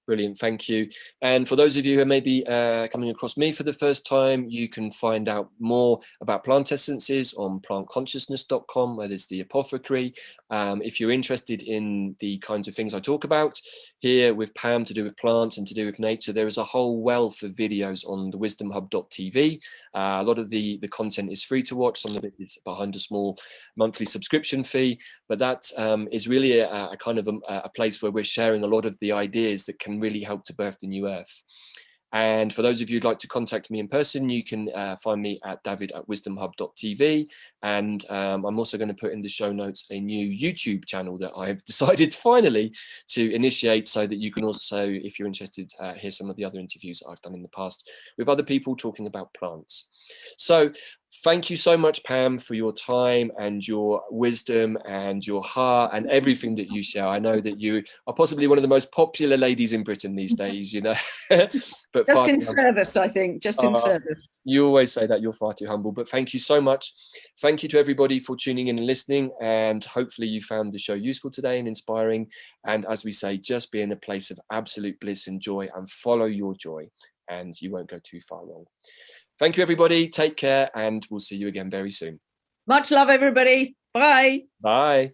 Brilliant, thank you. And for those of you who may be coming across me for the first time, you can find out more about plant essences on plantconsciousness.com, where there's the apothecary. If you're interested in the kinds of things I talk about here with Pam, to do with plants and to do with nature, there is a whole wealth of videos on the wisdomhub.tv. A lot of the content is free to watch, some of it is behind a small monthly subscription fee, but that is really a kind of a place where we're sharing a lot of the ideas that can really help to birth the new earth. And for those of you who'd like to contact me in person, you can find me at david@wisdomhub.tv. And I'm also going to put in the show notes a new YouTube channel that I've decided finally to initiate, so that you can also, if you're interested, hear some of the other interviews I've done in the past with other people talking about plants. So Thank you so much, Pam, for your time and your wisdom and your heart and everything that you share. I know that you are possibly one of the most popular ladies in Britain these days, you know. But just in service, I think, just in service. You always say that you're far too humble, but thank you so much. Thank you to everybody for tuning in and listening, and hopefully you found the show useful today and inspiring. And as we say, just be in a place of absolute bliss and joy and follow your joy, and you won't go too far wrong. Thank you, everybody. Take care, and we'll see you again very soon. Much love, everybody. Bye. Bye.